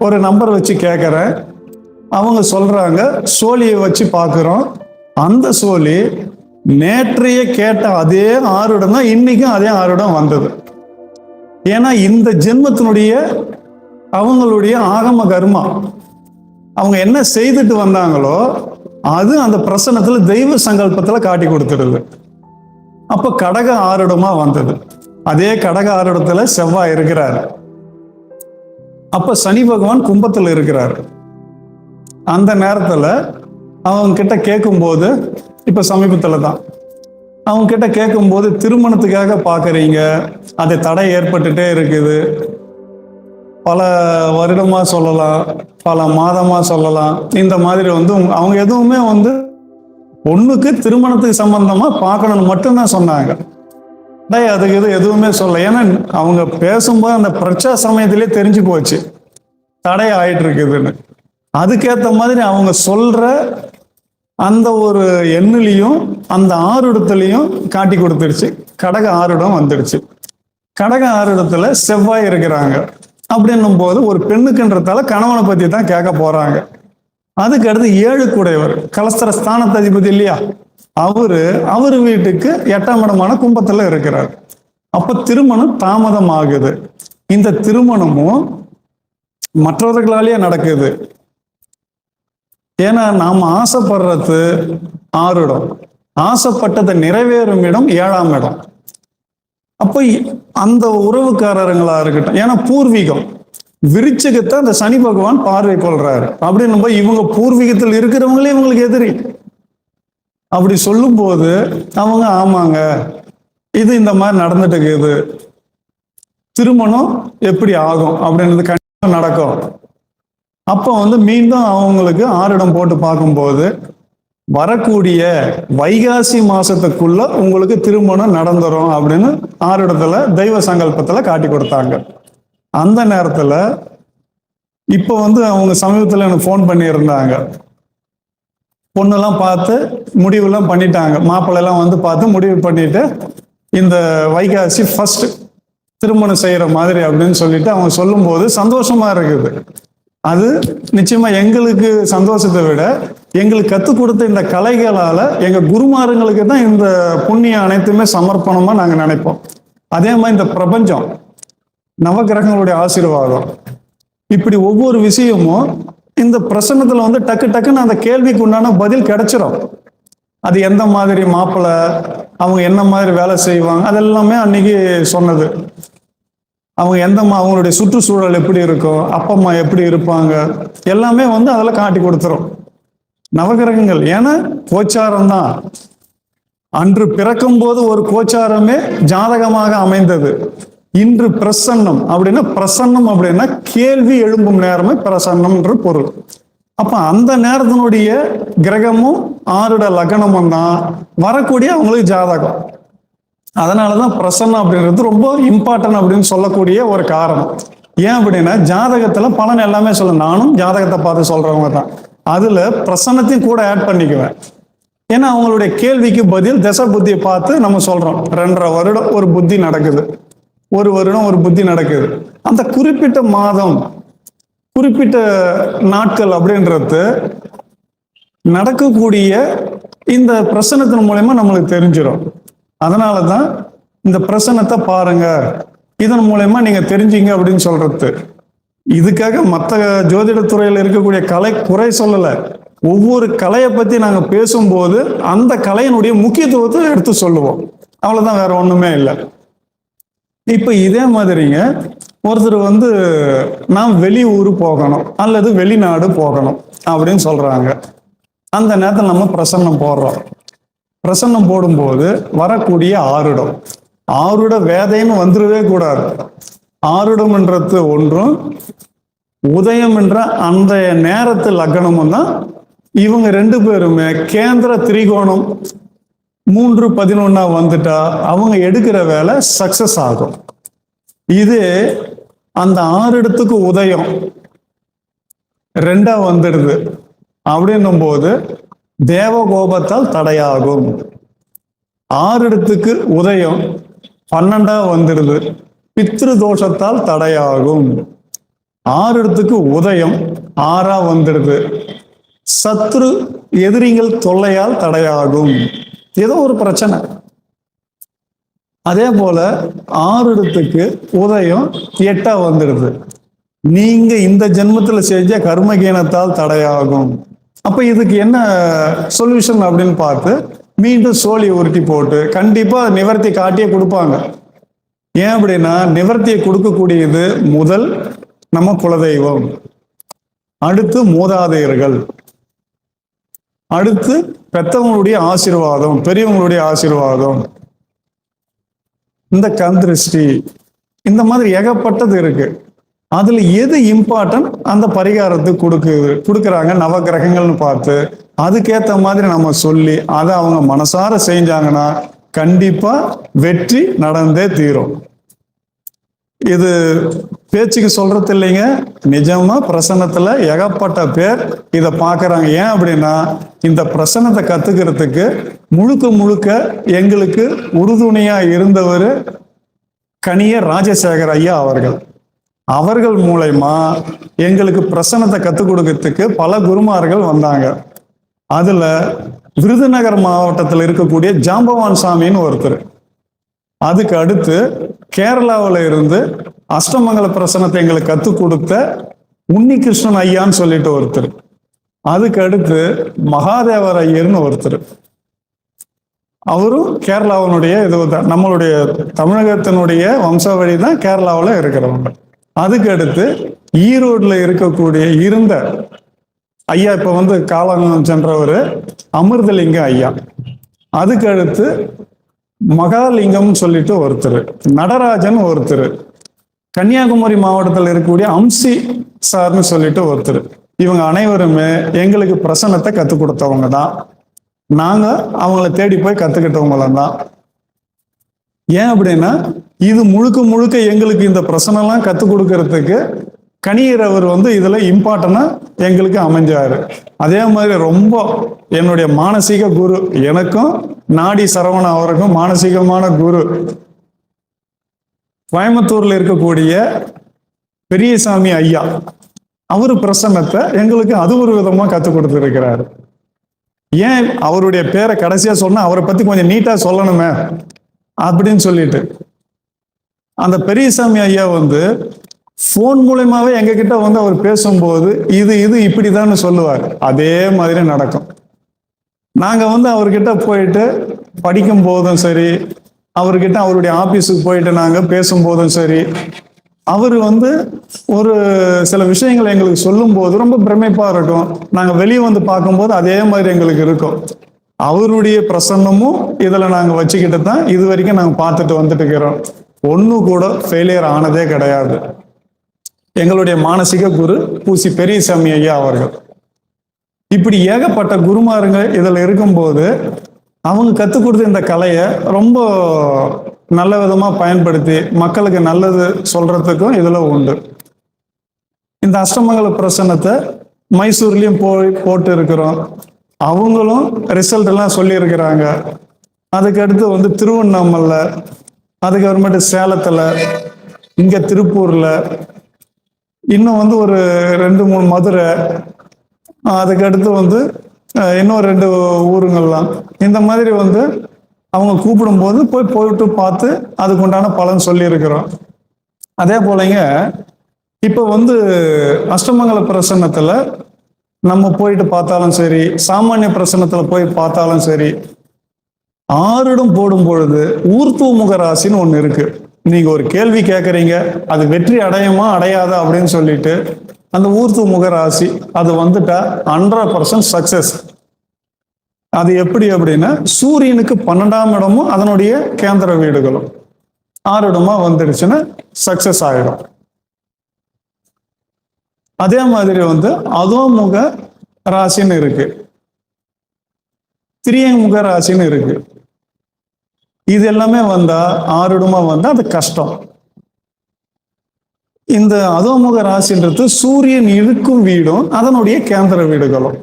ஒரு நம்பர் வச்சு கேட்குறேன். அவங்க சொல்றாங்க சோழியை வச்சு பார்க்குறோம். அந்த சோழி நேற்றைய கேட்ட அதே ஆருடம் தான் இன்னைக்கும் அதே ஆருடம் வந்தது. ஏன்னா இந்த ஜென்மத்தினுடைய அவங்களுடைய ஆகம கர்மா, அவங்க என்ன செய்துட்டு வந்தாங்களோ அது அந்த பிரசன்னத்துல தெய்வ சங்கல்பத்துல காட்டி கொடுத்துருது. அப்ப கடக ஆருடமா வந்தது. அதே கடக ஆருடத்துல செவ்வாய் இருக்கிறார். அப்ப சனி பகவான் கும்பத்துல இருக்கிறார். அந்த நேரத்துல அவங்க கிட்ட கேட்கும்போது, இப்ப சமீபத்துல தான் அவங்க கிட்ட கேட்கும்போது, திருமணத்துக்காக பாக்குறீங்க, அது தடை ஏற்பட்டுட்டே இருக்குது, பல வருடமா சொல்லலாம், பல மாதமா சொல்லலாம். இந்த மாதிரி அவங்க எதுவுமே பொண்ணுக்கு திருமணத்துக்கு சம்பந்தமா பார்க்கணும்னு மட்டும்தான் சொன்னாங்க. அதுக்கு எதுவுமே சொல்ல. ஏன்னா அவங்க பேசும்போது அந்த பிரச்சா சமயத்திலே தெரிஞ்சு போச்சு தடை ஆயிட்டு இருக்குதுன்னு. அதுக்கேற்ற மாதிரி அவங்க சொல்ற அந்த ஒரு எண்ணிலையும் அந்த ஆறுடத்துலையும் காட்டி கொடுத்துருச்சு. கடக ஆறுடம் வந்துடுச்சு. கடக ஆறுடத்துல செவ்வாய் இருக்கிறாங்க அப்படின்னும் போது ஒரு பெண்ணுக்குன்றதால கணவனை பத்தி தான் கேட்க போறாங்க. அதுக்கு அடுத்து 7 கூடையவர் கலஸ்தர ஸ்தானத்து அதிபதி இல்லையா, அவரு வீட்டுக்கு 8ஆம் இடமான கும்பத்துல இருக்கிறார். அப்ப திருமணம் தாமதம் ஆகுது. இந்த திருமணமும் மற்றவர்களாலேயே நடக்குது. ஏன்னா நாம ஆசைப்படுறது ஆறுடம், ஆசைப்பட்டதை நிறைவேறும் இடம் 7ஆம் இடம். அப்ப அந்த உறவுக்காரங்களா இருக்கட்டும், ஏன்னா பூர்வீகம் விருச்சிகத்தை அந்த சனி பகவான் பார்வை கொள்றாரு. அப்படின்னு போய் இவங்க பூர்வீகத்தில் இருக்கிறவங்களே இவங்களுக்கு எதிரி. அப்படி சொல்லும் போது அவங்க ஆமாங்க, இது இந்த மாதிரி நடந்துட்டு இருக்குது, திருமணம் எப்படி ஆகும் அப்படின்றது கண்டிப்பா நடக்கும். அப்போ மீண்டும் அவங்களுக்கு ஆறிடம் போட்டு பார்க்கும்போது வரக்கூடிய வைகாசி மாசத்துக்குள்ள உங்களுக்கு திருமணம் நடந்துரும் அப்படின்னு ஆறிடத்துல தெய்வ சங்கல்பத்துல காட்டி கொடுத்தாங்க. அந்த நேரத்துல இப்போ அவங்க சமீபத்துல எனக்கு ஃபோன் பண்ணியிருந்தாங்க. பொண்ணெல்லாம் பார்த்து முடிவுலாம் பண்ணிட்டாங்க. மாப்பிள்ளெல்லாம் பார்த்து முடிவு பண்ணிட்டு இந்த வைகாசி ஃபர்ஸ்ட் திருமணம் செய்யற மாதிரி அப்படின்னு சொல்லிட்டு அவங்க சொல்லும்போது சந்தோஷமா இருக்குது. அது நிச்சயமா எங்களுக்கு சந்தோஷத்தை விட எங்களுக்கு கற்றுக் கொடுத்த இந்த கலைகளால எங்க குருமாருங்களுக்கு தான் இந்த புண்ணியம் அனைத்துமே சமர்ப்பணமா நாங்க நினைப்போம். அதே மாதிரி இந்த பிரபஞ்சம், நவகிரகங்களுடைய ஆசீர்வாதம், இப்படி ஒவ்வொரு விஷயமும் இந்த பிரசன்னத்துல டக்கு டக்குன்னு அந்த கேள்விக்கு உண்டான பதில் கிடைச்சிடும். அது எந்த மாதிரி மாப்பிள்ளை, அவங்க என்ன மாதிரி வேலை செய்வாங்க, அதெல்லாமே அன்னைக்கு சொன்னது. அவங்க அவங்களுடைய சுற்றுச்சூழல் எப்படி இருக்கும், அப்பா அம்மா எப்படி இருப்பாங்க, எல்லாமே அதில் காட்டி கொடுத்துரும் நவகிரகங்கள். ஏன்னா கோச்சாரம் தான். அன்று பிறக்கும் போது ஒரு கோச்சாரமே ஜாதகமாக அமைந்தது. இன்று பிரசன்னம் அப்படின்னா, பிரசன்னம் அப்படின்னா கேள்வி எழும்பும் நேரமே பிரசன்னம்ன்ற பொருள். அப்ப அந்த நேரத்தினுடைய கிரகமும் ஆறுட லக்னமும் தான் வரக்கூடிய அவங்களுக்கு ஜாதகம். அதனாலதான் பிரசன்னம் அப்படின்றது ரொம்ப இம்பார்ட்டன்ட் அப்படின்னு சொல்லக்கூடிய ஒரு காரணம். ஏன் அப்படின்னா ஜாதகத்துல பலன் எல்லாமே சொல்ல, நானும் ஜாதகத்தை பார்த்து சொல்றவங்க தான், அதுல பிரசன்னத்தையும் கூட ஆட் பண்ணிக்குவேன். ஏன்னா அவங்களுடைய கேள்விக்கு பதில் தசை புத்தியை பார்த்து நம்ம சொல்றோம். 2.5 வருடம் ஒரு புத்தி நடக்குது, 1 வருடம் ஒரு புத்தி நடக்குது. அந்த குறிப்பிட்ட மாதம், குறிப்பிட்ட நாட்கள் அப்படின்றது நடக்கக்கூடிய இந்த பிரசன்னத்தின் மூலமா நம்மளுக்கு தெரிஞ்சிடும். அதனாலதான் இந்த பிரசன்னத்தை பாருங்க, இதன் மூலமா நீங்க தெரிஞ்சீங்க அப்படின்னு சொல்றது. இதுக்காக மற்ற ஜோதிட துறையில் இருக்கக்கூடிய கலை குறை சொல்லல. ஒவ்வொரு கலையை பத்தி நாங்க பேசும்போது அந்த கலையினுடைய முக்கியத்துவத்தை எடுத்து சொல்லுவோம். அவ்வளவுதான், வேற ஒண்ணுமே இல்லை. இப்ப இதே மாதிரிங்க ஒருத்தர் நான் வெளியூர் போகணும் அல்லது வெளிநாடு போகணும் அப்படின்னு சொல்றாங்க. அந்த நேரத்தில் நம்ம பிரசன்னம் போடுறோம். பிரசன்னம் போடும்போது வரக்கூடிய ஆருடம், ஆருட வேதைன்னு வந்துடவே கூடாது. ஆருடம் என்றது ஒன்றும் உதயம் என்ற அந்த நேரத்து லக்னமும் தான் இவங்க 2 பேருமே கேந்திர திரிகோணம் 3-11 வந்துட்டா அவங்க எடுக்கிற வேலை சக்சஸ் ஆகும். இது அந்த 6 இடத்துக்கு உதயம் 2 வந்துடுது அப்படின்னும் போது தேவகோபத்தால் தடையாகும். 6 இடத்துக்கு உதயம் 12 வந்துடுது, பித்ரு தோஷத்தால் தடையாகும். 6 இடத்துக்கு உதயம் 6 வந்துடுது, சத்ரு எதிரிகள் தொல்லையால் தடையாகும். ஏதோ ஒரு பிரச்சனை. அதே போல 6 இடத்துக்கு உதயம் 8 வந்துடுது, நீங்க இந்த ஜென்மத்துல செஞ்ச கர்மகீனத்தால் தடையாகும். அப்ப இதுக்கு என்ன சொல்யூஷன் அப்படின்னு பார்த்து மீண்டும் சோழி உருட்டி போட்டு கண்டிப்பா நிவர்த்தி காட்டியே கொடுப்பாங்க. ஏன் அப்படின்னா நிவர்த்தியை கொடுக்கக்கூடியது முதல் நம்ம குலதெய்வம், அடுத்து மூதாதையர்கள், அடுத்து பெத்தவங்களுடைய ஆசீர்வாதம், பெரியவங்களுடைய ஆசீர்வாதம், இந்த கந்திருஷ்டி, இந்த மாதிரி ஏகப்பட்டது இருக்கு. அதுல எது இம்பார்ட்டன்ட் அந்த பரிகாரத்துக்கு கொடுக்குறாங்க நவ கிரகங்கள்னு பார்த்து அதுக்கேற்ற மாதிரி நம்ம சொல்லி அதை அவங்க மனசார செஞ்சாங்கன்னா கண்டிப்பா வெற்றி நடந்தே தீரும். இது பேச்சுக்கு சொல்றது இல்லைங்க, நிஜமா பிரசன்னத்துல ஏகப்பட்ட பேர் இதை பார்க்கறாங்க. ஏன் அப்படின்னா இந்த பிரசன்னத்தை கத்துக்கிறதுக்கு முழுக்க முழுக்க எங்களுக்கு உறுதுணையா இருந்தவர் கணியர் ராஜசேகர் ஐயா அவர்கள் மூலமா எங்களுக்கு பிரசன்னத்தை கத்துக் கொடுக்கறதுக்கு பல குருமார்கள் வந்தாங்க. அதுல விருதுநகர் மாவட்டத்தில் இருக்கக்கூடிய ஜாம்பவான் சாமின்னு ஒருத்தர், அதுக்கு அடுத்து கேரளாவில் இருந்து அஷ்டமங்கல பிரசனத்தை எங்களுக்கு கற்றுக் கொடுத்த உன்னிகிருஷ்ணன் ஐயான்னு சொல்லிட்டு ஒருத்தர், அதுக்கு அடுத்து மகாதேவர் ஐயர்னு ஒருத்தர், அவரும் கேரளாவினுடைய இதுதான், நம்மளுடைய தமிழகத்தினுடைய வம்சாவழி தான் கேரளாவில் இருக்கிறவங்க. அதுக்கு அடுத்து ஈரோடுல இருக்கக்கூடிய இருந்த ஐயா, இப்ப வந்து காலம் சென்றவர் அமிர்தலிங்க ஐயா, அதுக்கு அடுத்து மகாலிங்கம் சொல்லிட்டு ஒருத்தர், நடராஜன் ஒருத்தர், கன்னியாகுமரி மாவட்டத்தில் இருக்கக்கூடிய அம்சி சார்னு சொல்லிட்டு ஒருத்தர். இவங்க அனைவருமே எங்களுக்கு பிரசன்னத்தை கற்றுக் கொடுத்தவங்க தான். நாங்க அவங்கள தேடி போய் கத்துக்கிட்டவங்களும் தான். ஏன் அப்படின்னா இது முழுக்க முழுக்க எங்களுக்கு இந்த பிரசனம்லாம் கற்றுக் கொடுக்கறதுக்கு கணியர் அவர் வந்து இதுல இம்பார்ட்டனா எங்களுக்கு அமைஞ்சாரு. அதே மாதிரி ரொம்ப என்னுடைய மானசீக குரு, எனக்கும் நாடி சரவணன் அவருக்கும் மானசீகமான குரு, கோயம்புத்தூர்ல இருக்கக்கூடிய பெரியசாமி ஐயா, அவரு பிரசன்னத்தை எங்களுக்கு அது ஒரு விதமா கற்றுக் கொடுத்துருக்கிறாரு. ஏன் அவருடைய பேரை கடைசியா சொன்னா அவரை பத்தி கொஞ்சம் நீட்டா சொல்லணுமே அப்படின்னு சொல்லிட்டு அந்த பெரியசாமி ஐயா வந்து போன் மூலமாவே எங்க கிட்ட வந்து அவர் பேசும்போது இது இப்படிதான் சொல்லுவார். அதே மாதிரி நடக்கும். நாங்க வந்து அவர்கிட்ட போயிட்டு படிக்கும் போதும் சரி, அவர்கிட்ட அவருடைய ஆபீஸுக்கு போயிட்டு நாங்க பேசும்போதும் சரி, அவர் வந்து ஒரு சில விஷயங்களை எங்களுக்கு சொல்லும் போது ரொம்ப பிரமிப்பா இருக்கும். நாங்க வெளியே வந்து பார்க்கும்போது அதே மாதிரி எங்களுக்கு இருக்கும். அவருடைய பிரசன்னமும் இதுல நாங்க வச்சுக்கிட்டு தான் இது வரைக்கும் நாங்க பார்த்துட்டு வந்துட்டு இருக்கிறோம். ஒண்ணு கூட ஃபெயிலியர் ஆனதே கிடையாது. எங்களுடைய மானசீக குரு பூசி பெரியசாமி ஐயா அவர்கள். இப்படி ஏகப்பட்ட குருமாருங்க இதுல இருக்கும்போது அவங்க கற்றுக் கொடுத்த இந்த கலையை ரொம்ப நல்ல விதமா பயன்படுத்தி மக்களுக்கு நல்லது சொல்றதுக்கும் இதுல உண்டு. இந்த அஷ்டமங்கல பிரசன்னத்தை மைசூர்லயும் போட்டு இருக்கிறோம். அவங்களும் ரிசல்ட் எல்லாம் சொல்லி இருக்கிறாங்க. அதுக்கு அடுத்து வந்து திருவண்ணாமலை, அதுக்கப்புறமேட்டு சேலத்துல, இங்க திருப்பூர்ல, இன்னும் வந்து ஒரு 2-3 மதுரை, அதுக்கு அடுத்து வந்து இன்னும் 2 ஊருங்கள்லாம், இந்த மாதிரி வந்து அவங்க கூப்பிடும்போது போயிட்டு பார்த்து அதுக்கு உண்டான பலன் சொல்லி இருக்கிறோம். அதே போலங்க இப்ப வந்து அஷ்டமங்கல பிரசன்னத்துல நம்ம போயிட்டு பார்த்தாலும் சரி, சாமானிய பிரசன்னத்துல போய் பார்த்தாலும் சரி, 6 இடம் போடும் பொழுது ஊர்த்துவமுக ராசின்னு ஒண்ணு இருக்கு. நீங்க ஒரு கேள்வி கேட்கறீங்க, அது வெற்றி அடையுமா அடையாதா அப்படின்னு சொல்லிட்டு, அந்த ஊர்த்துவமுக ராசி அது வந்துட்டா 100% சக்சஸ். அது எப்படி அப்படின்னா சூரியனுக்கு 12ஆம் இடமும் அதனுடைய கேந்திர வீடுகளும் 6 இடமா வந்துடுச்சுன்னா சக்சஸ் ஆயிடும். அதே மாதிரி வந்து அதோமுக ராசின்னு இருக்கு. திரியமுக ராசின்னு இருக்கு. இது எல்லாமே வந்தா ஆறுடமா வந்தா அது கஷ்டம். இந்த அதோமுக ராசின்றது சூரியன் இருக்கும் வீடும் அதனுடைய கேந்திர வீடுகளும்.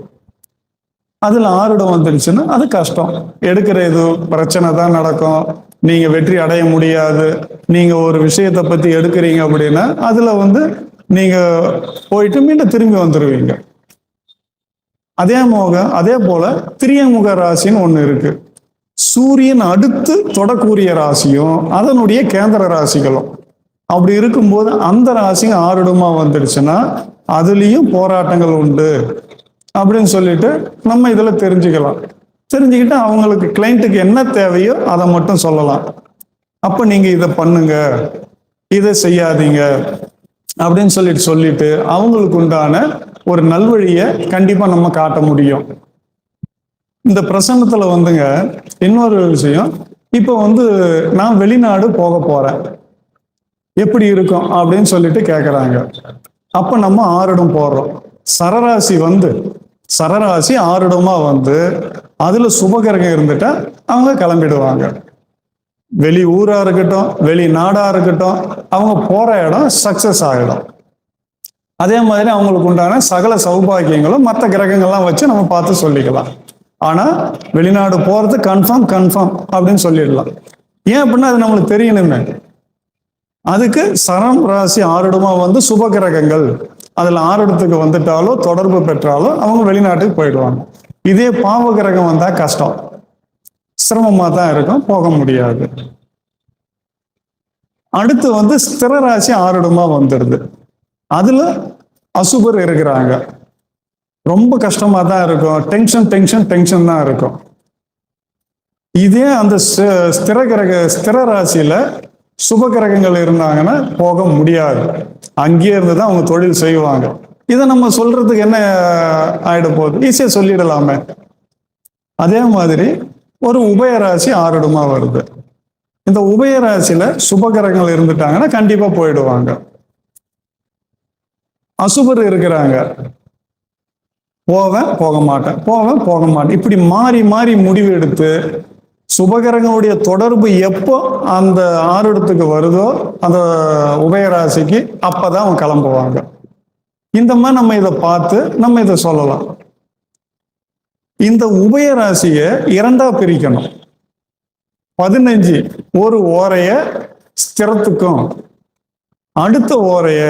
அதுல ஆறுடம் வந்துடுச்சுன்னா அது கஷ்டம். எடுக்கிற இது பிரச்சனை தான் நடக்கும். நீங்க வெற்றி அடைய முடியாது. நீங்க ஒரு விஷயத்தை பத்தி எடுக்கிறீங்க அப்படின்னா அதுல நீங்க போயிட்டு மீண்டும் திரும்பி வந்துடுவீங்க. அதே போல திரியமுக ராசின்னு ஒண்ணு இருக்கு. சூரியன் அடுத்து தொடக்கூடிய ராசியும் அதனுடைய கேந்திர ராசிகளும். அப்படி இருக்கும்போது அந்த ராசிங்க ஆறுடமா வந்துடுச்சுன்னா அதுலயும் போராட்டங்கள் உண்டு அப்படின்னு சொல்லிட்டு நம்ம இதுல தெரிஞ்சுக்கலாம். தெரிஞ்சுக்கிட்டு அவங்களுக்கு கிளைண்ட்டுக்கு என்ன தேவையோ அதை மட்டும் சொல்லலாம். அப்ப நீங்க இதை பண்ணுங்க, இதை செய்யாதீங்க அப்படின்னு சொல்லிட்டு அவங்களுக்கு உண்டான ஒரு நல்வழியை கண்டிப்பா நம்ம காட்ட முடியும். இந்த பிரசன்னத்துல இன்னொரு விஷயம், இப்ப நான் வெளிநாடு போக போறேன், எப்படி இருக்கும் அப்படின்னு சொல்லிட்டு கேட்கறாங்க. அப்ப நம்ம ஆறுடம் போடுறோம். சரராசி ஆறுடமா அதுல சுபகிரகம் இருந்துட்டா அவங்க கிளம்பிடுவாங்க. வெளி ஊரா இருக்கட்டும், வெளிநாடா இருக்கட்டும், அவங்க போற இடம் சக்சஸ் ஆகிடும். அதே மாதிரி அவங்களுக்கு உண்டான சகல சௌபாகியங்களும் மற்ற கிரகங்கள்லாம் வச்சு நம்ம பார்த்து சொல்லிக்கலாம். ஆனா வெளிநாடு போறது கன்ஃபார்ம் அப்படின்னு சொல்லிடலாம். ஏன் அப்படின்னா அது நம்மளுக்கு தெரியணுமே. அதுக்கு சரம் ராசி ஆறுடமா சுப கிரகங்கள் அதுல ஆறுடத்துக்கு வந்துட்டாலோ தொடர்பு பெற்றாலோ அவங்க வெளிநாட்டுக்கு போயிடுவாங்க. இதே பாவ கிரகம் வந்தா கஷ்டம், சிரமமா தான் இருக்கும், போக முடியாது. அடுத்து ஸ்திர ராசி ஆறுடமா வந்துடுது. அதுல அசுபர் இருக்கிறாங்க, ரொம்ப கஷ்டமா தான் இருக்கும். டென்ஷன் தான் இருக்கும். இதே அந்த ஸ்திர ராசியில சுப கிரகங்கள் இருந்தாங்கன்னா போக முடியாது. அங்கேயே இருந்து தான் அவங்க தொழில் செய்வாங்க. இதை நம்ம சொல்றதுக்கு என்ன ஆயிட போகுது, ஈஸியா சொல்லிடலாமே. அதே மாதிரி ஒரு உபயராசி ஆறுடமா வருது. இந்த உபயராசியில சுப கிரகங்கள் இருந்துட்டாங்கன்னா கண்டிப்பா போயிடுவாங்க. அசுபர் இருக்கிறாங்க, போக மாட்டேன் இப்படி மாறி மாறி முடிவு எடுத்து சுபகிரகங்களுடைய தொடர்பு எப்போ அந்த ஆறுடத்துக்கு வருதோ அந்த உபயராசிக்கு அப்பதான் அவங்க கிளம்புவாங்க. இந்த மாதிரி நம்ம இதை பார்த்து நம்ம இதை சொல்லலாம். இந்த உபயராசியை இரண்டா பிரிக்கணும். 15 ஒரு ஓரைய ஸ்திரத்துக்கும் அடுத்த ஓரைய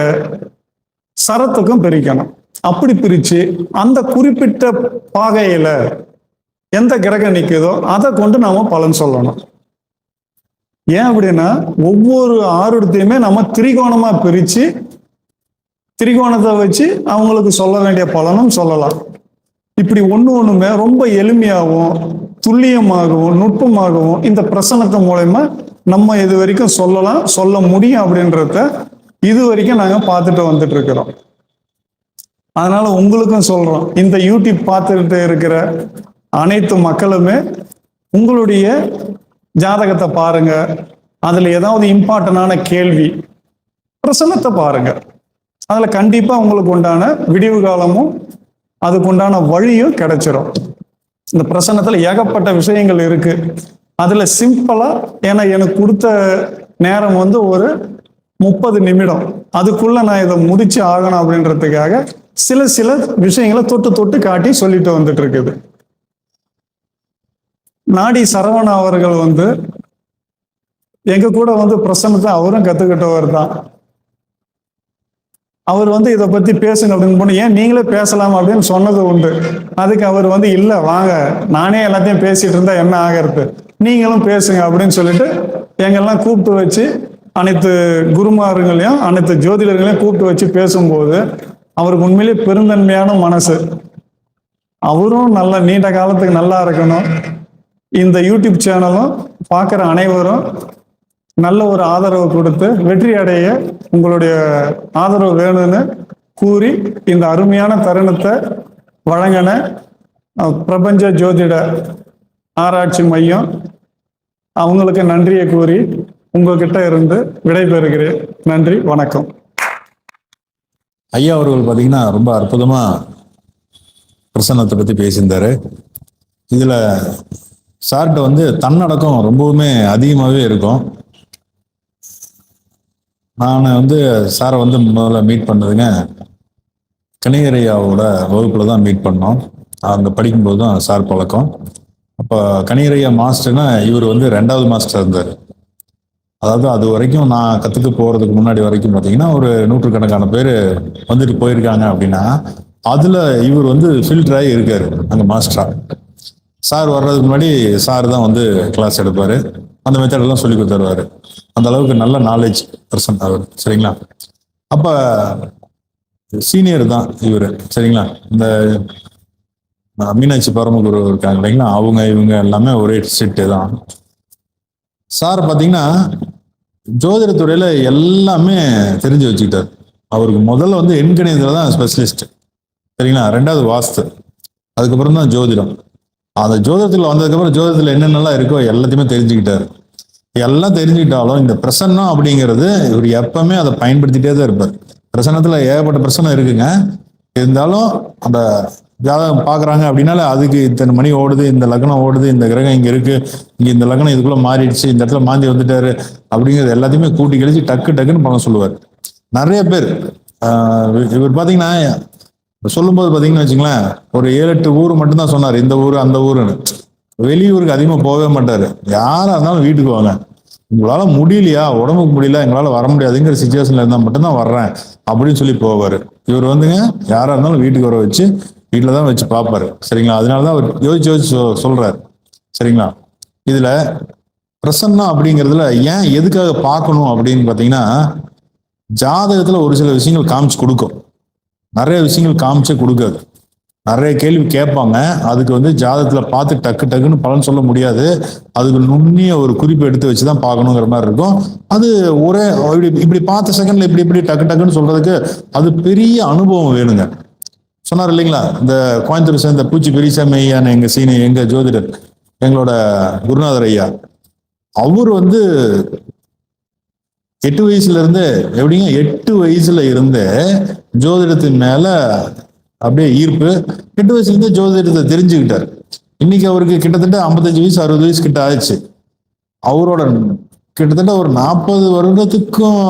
சரத்துக்கும் பிரிக்கணும். அப்படி பிரிச்சு அந்த குறிப்பிட்ட பாகையில எந்த கிரகம் நிற்குதோ அதை கொண்டு நாம பலன் சொல்லணும். ஏன் அப்படின்னா ஒவ்வொரு ஆறுடத்தையுமே நம்ம திரிகோணமா பிரிச்சு திரிகோணத்தை வச்சு அவங்களுக்கு சொல்ல வேண்டிய பலனும் சொல்லலாம். இப்படி ஒண்ணுமே ரொம்ப எளிமையாகவும் துல்லியமாகவும் நுட்பமாகவும் இந்த பிரசனத்து மூலயமா நம்ம இது வரைக்கும் சொல்ல முடியும் அப்படின்றத இது வரைக்கும் நாங்க பார்த்துட்டு வந்துட்டு இருக்கிறோம். அதனால உங்களுக்கும் சொல்றோம், இந்த யூடியூப் பார்த்துட்டு இருக்கிற அனைத்து மக்களுமே உங்களுடைய ஜாதகத்தை பாருங்க. அதுல ஏதாவது இம்பார்ட்டன்டான கேள்வி பிரசனத்தை பாருங்க. அதுல கண்டிப்பா உங்களுக்கு உண்டான விடிவு காலமும் அதுக்கு உண்டான வழியும் கிடைச்சிரும். இந்த பிரசன்னத்துல ஏகப்பட்ட விஷயங்கள் இருக்கு. அதுல சிம்பிளா, ஏன்னா எனக்கு கொடுத்த நேரம் ஒரு 30 நிமிடம், அதுக்குள்ள நான் இதை முடிச்சு ஆகணும் அப்படின்றதுக்காக சில விஷயங்களை தொட்டு காட்டி சொல்லிட்டு வந்துட்டு இருக்குது. நாடி சரவண அவர்கள் எங்க கூட பிரசன்னத்தை அவரும் கத்துக்கிட்டவர் தான். அவர் இதை பத்தி பேசுங்க அப்படின்னு போன, ஏன் நீங்களே பேசலாம் அப்படின்னு சொன்னது உண்டு. அதுக்கு அவர் இல்ல வாங்க, நானே எல்லாத்தையும் பேசிட்டு இருந்தா என்ன ஆகிறது, நீங்களும் பேசுங்க அப்படின்னு சொல்லிட்டு எங்கெல்லாம் கூப்பிட்டு வச்சு அனைத்து குருமார்களையும் அனைத்து ஜோதிடர்களையும் கூப்பிட்டு வச்சு பேசும்போது அவருக்கு உண்மையிலேயே பெருந்தன்மையான மனசு. அவரும் நல்ல நீண்ட காலத்துக்கு நல்லா இருக்கணும். இந்த யூடியூப் சேனலும் பார்க்குற அனைவரும் நல்ல ஒரு ஆதரவு கொடுத்து வெற்றி அடைய உங்களுடைய ஆதரவு வேணும்னு கூறி இந்த அருமையான தருணத்தை வழங்கின பிரபஞ்ச ஜோதிட ஆராய்ச்சி மையம் அவங்களுக்கு நன்றியை கூறி உங்ககிட்ட இருந்து விடைபெறுகிறேன். நன்றி, வணக்கம். ஐயா அவர்கள் பார்த்தீங்கன்னா ரொம்ப அற்புதமா பிரசன்னத்தை பத்தி பேசியிருந்தாரு. இதுல சார்கிட்ட வந்து தன்னடக்கம் ரொம்பவுமே அதிகமாகவே இருக்கும். நான் வந்து சாரை வந்து முதல்ல மீட் பண்ணதுங்க கணிகரையாவோட வகுப்புல தான் மீட் பண்ணோம். அந்த படிக்கும்போது தான் சார் பழக்கம். அப்போ கணிகரையா மாஸ்டர்னா இவர் வந்து 2வது மாஸ்டர் இருந்தார். அதாவது அது வரைக்கும் நான் கற்றுக்க போகிறதுக்கு முன்னாடி வரைக்கும் பார்த்தீங்கன்னா ஒரு நூற்றுக்கணக்கான பேர் வந்துட்டு போயிருக்காங்க அப்படின்னா அதில் இவர் வந்து ஃபில்டர் ஆகி இருக்கார் அங்கே மாஸ்டரா. சார் வர்றதுக்கு முன்னாடி சார் தான் வந்து கிளாஸ் எடுப்பார், அந்த மெத்தடெல்லாம் சொல்லி கொடுத்துருவார். அந்த அளவுக்கு நல்ல நாலேஜ் பர்சன் அவர். சரிங்களா? அப்போ சீனியர் தான் இவர். சரிங்களா? இந்த மீனாட்சி பரமகுரு இருக்காங்க இல்லைங்களா, அவங்க இவங்க எல்லாமே ஒரே செட்டு தான். சார் பார்த்தீங்கன்னா ஜோதிடத்துறையில எல்லாமே தெரிஞ்சு வச்சுக்கிட்டார். அவருக்கு முதல்ல வந்து எண்கணிதத்துல தான் ஸ்பெஷலிஸ்ட். சரிங்களா? 2வது வாஸ்து, அதுக்கப்புறம் தான் ஜோதிடம். அந்த ஜோதிடத்தில் வந்ததுக்கப்புறம் ஜோதிடத்தில் என்னென்னலாம் இருக்கோ எல்லாத்தையுமே தெரிஞ்சுக்கிட்டார். எல்லாம் தெரிஞ்சுக்கிட்டாலும் இந்த பிரசன்னம் அப்படிங்கிறது இவர் எப்பவுமே அதை பயன்படுத்திட்டே தான் இருப்பார். பிரசன்னத்தில் ஏகப்பட்ட பிரச்சனை இருக்குங்க. இருந்தாலும் அந்த ஜாதகம் பார்க்குறாங்க அப்படின்னால அதுக்கு இத்தனை மணி ஓடுது, இந்த லக்னம் ஓடுது, இந்த கிரகம் இங்கே இருக்கு, இங்கே இந்த லக்னம் இதுக்குள்ள மாறிடுச்சு, இந்த இடத்துல மாந்தி வந்துட்டாரு அப்படிங்கிறது எல்லாத்தையுமே கூட்டி கழிச்சு டக்குன்னு பண்ண சொல்லுவார். நிறைய பேர் இவர் பார்த்தீங்கன்னா சொல்லும்போது பார்த்தீங்கன்னு வச்சுங்களேன், ஒரு 7-8 ஊர் மட்டும்தான் சொன்னார், இந்த ஊர் அந்த ஊருன்னு. வெளியூருக்கு அதிகமாக போகவே மாட்டார். யாராக இருந்தாலும் வீட்டுக்கு வாங்க, உங்களால முடியலையா, உடம்புக்கு முடியல, எங்களால வர முடியாதுங்கிற சுச்சுவேஷன்ல இருந்தா மட்டும்தான் வர்றேன் அப்படின்னு சொல்லி போவார். இவர் வந்துங்க யாரா இருந்தாலும் வீட்டுக்கு வர வச்சு வீட்டில் தான் வச்சு பார்ப்பாரு. சரிங்களா? அதனாலதான் அவர் யோசிச்சு சொல்றாரு. சரிங்களா? இதுல பிரசன்னம் அப்படிங்கிறதுல ஏன் எதுக்காக பார்க்கணும் அப்படின்னு பார்த்தீங்கன்னா, ஜாதகத்துல ஒரு சில விஷயங்கள் காமிச்சு கொடுக்கும், நிறைய விஷயங்கள் காமிச்சே கொடுக்காது. நிறைய கேள்வி கேட்பாங்க, அதுக்கு வந்து ஜாதகத்துல பார்த்து டக்குன்னு பலன் சொல்ல முடியாது. அதுக்கு நுண்ணிய ஒரு குறிப்பு எடுத்து வச்சுதான் பார்க்கணுங்கிற மாதிரி இருக்கும். அது ஒரே இப்படி பார்த்த செகண்ட்ல இப்படி டக்குன்னு சொல்றதுக்கு அது பெரிய அனுபவம் வேணுங்க. சொன்னார் இல்லைங்களா, இந்த கோயம்புத்தூர் சேர்ந்த பூச்சி பெரியசாமி ஐயான்னு எங்க ஜோதிடர், எங்களோட குருநாதர் ஐயா, அவர் வந்து 8 வயசுல இருந்து எப்படிங்க 8 வயசுல இருந்து ஜோதிடத்தின் மேல அப்படியே ஈர்ப்பு. 8 வயசுல இருந்து ஜோதிடத்தை தெரிஞ்சுக்கிட்டார். இன்னைக்கு அவருக்கு கிட்டத்தட்ட 55 வயசு 60 வயசு கிட்ட ஆயிடுச்சு. அவரோட கிட்டத்தட்ட ஒரு 40 வருடத்துக்கும்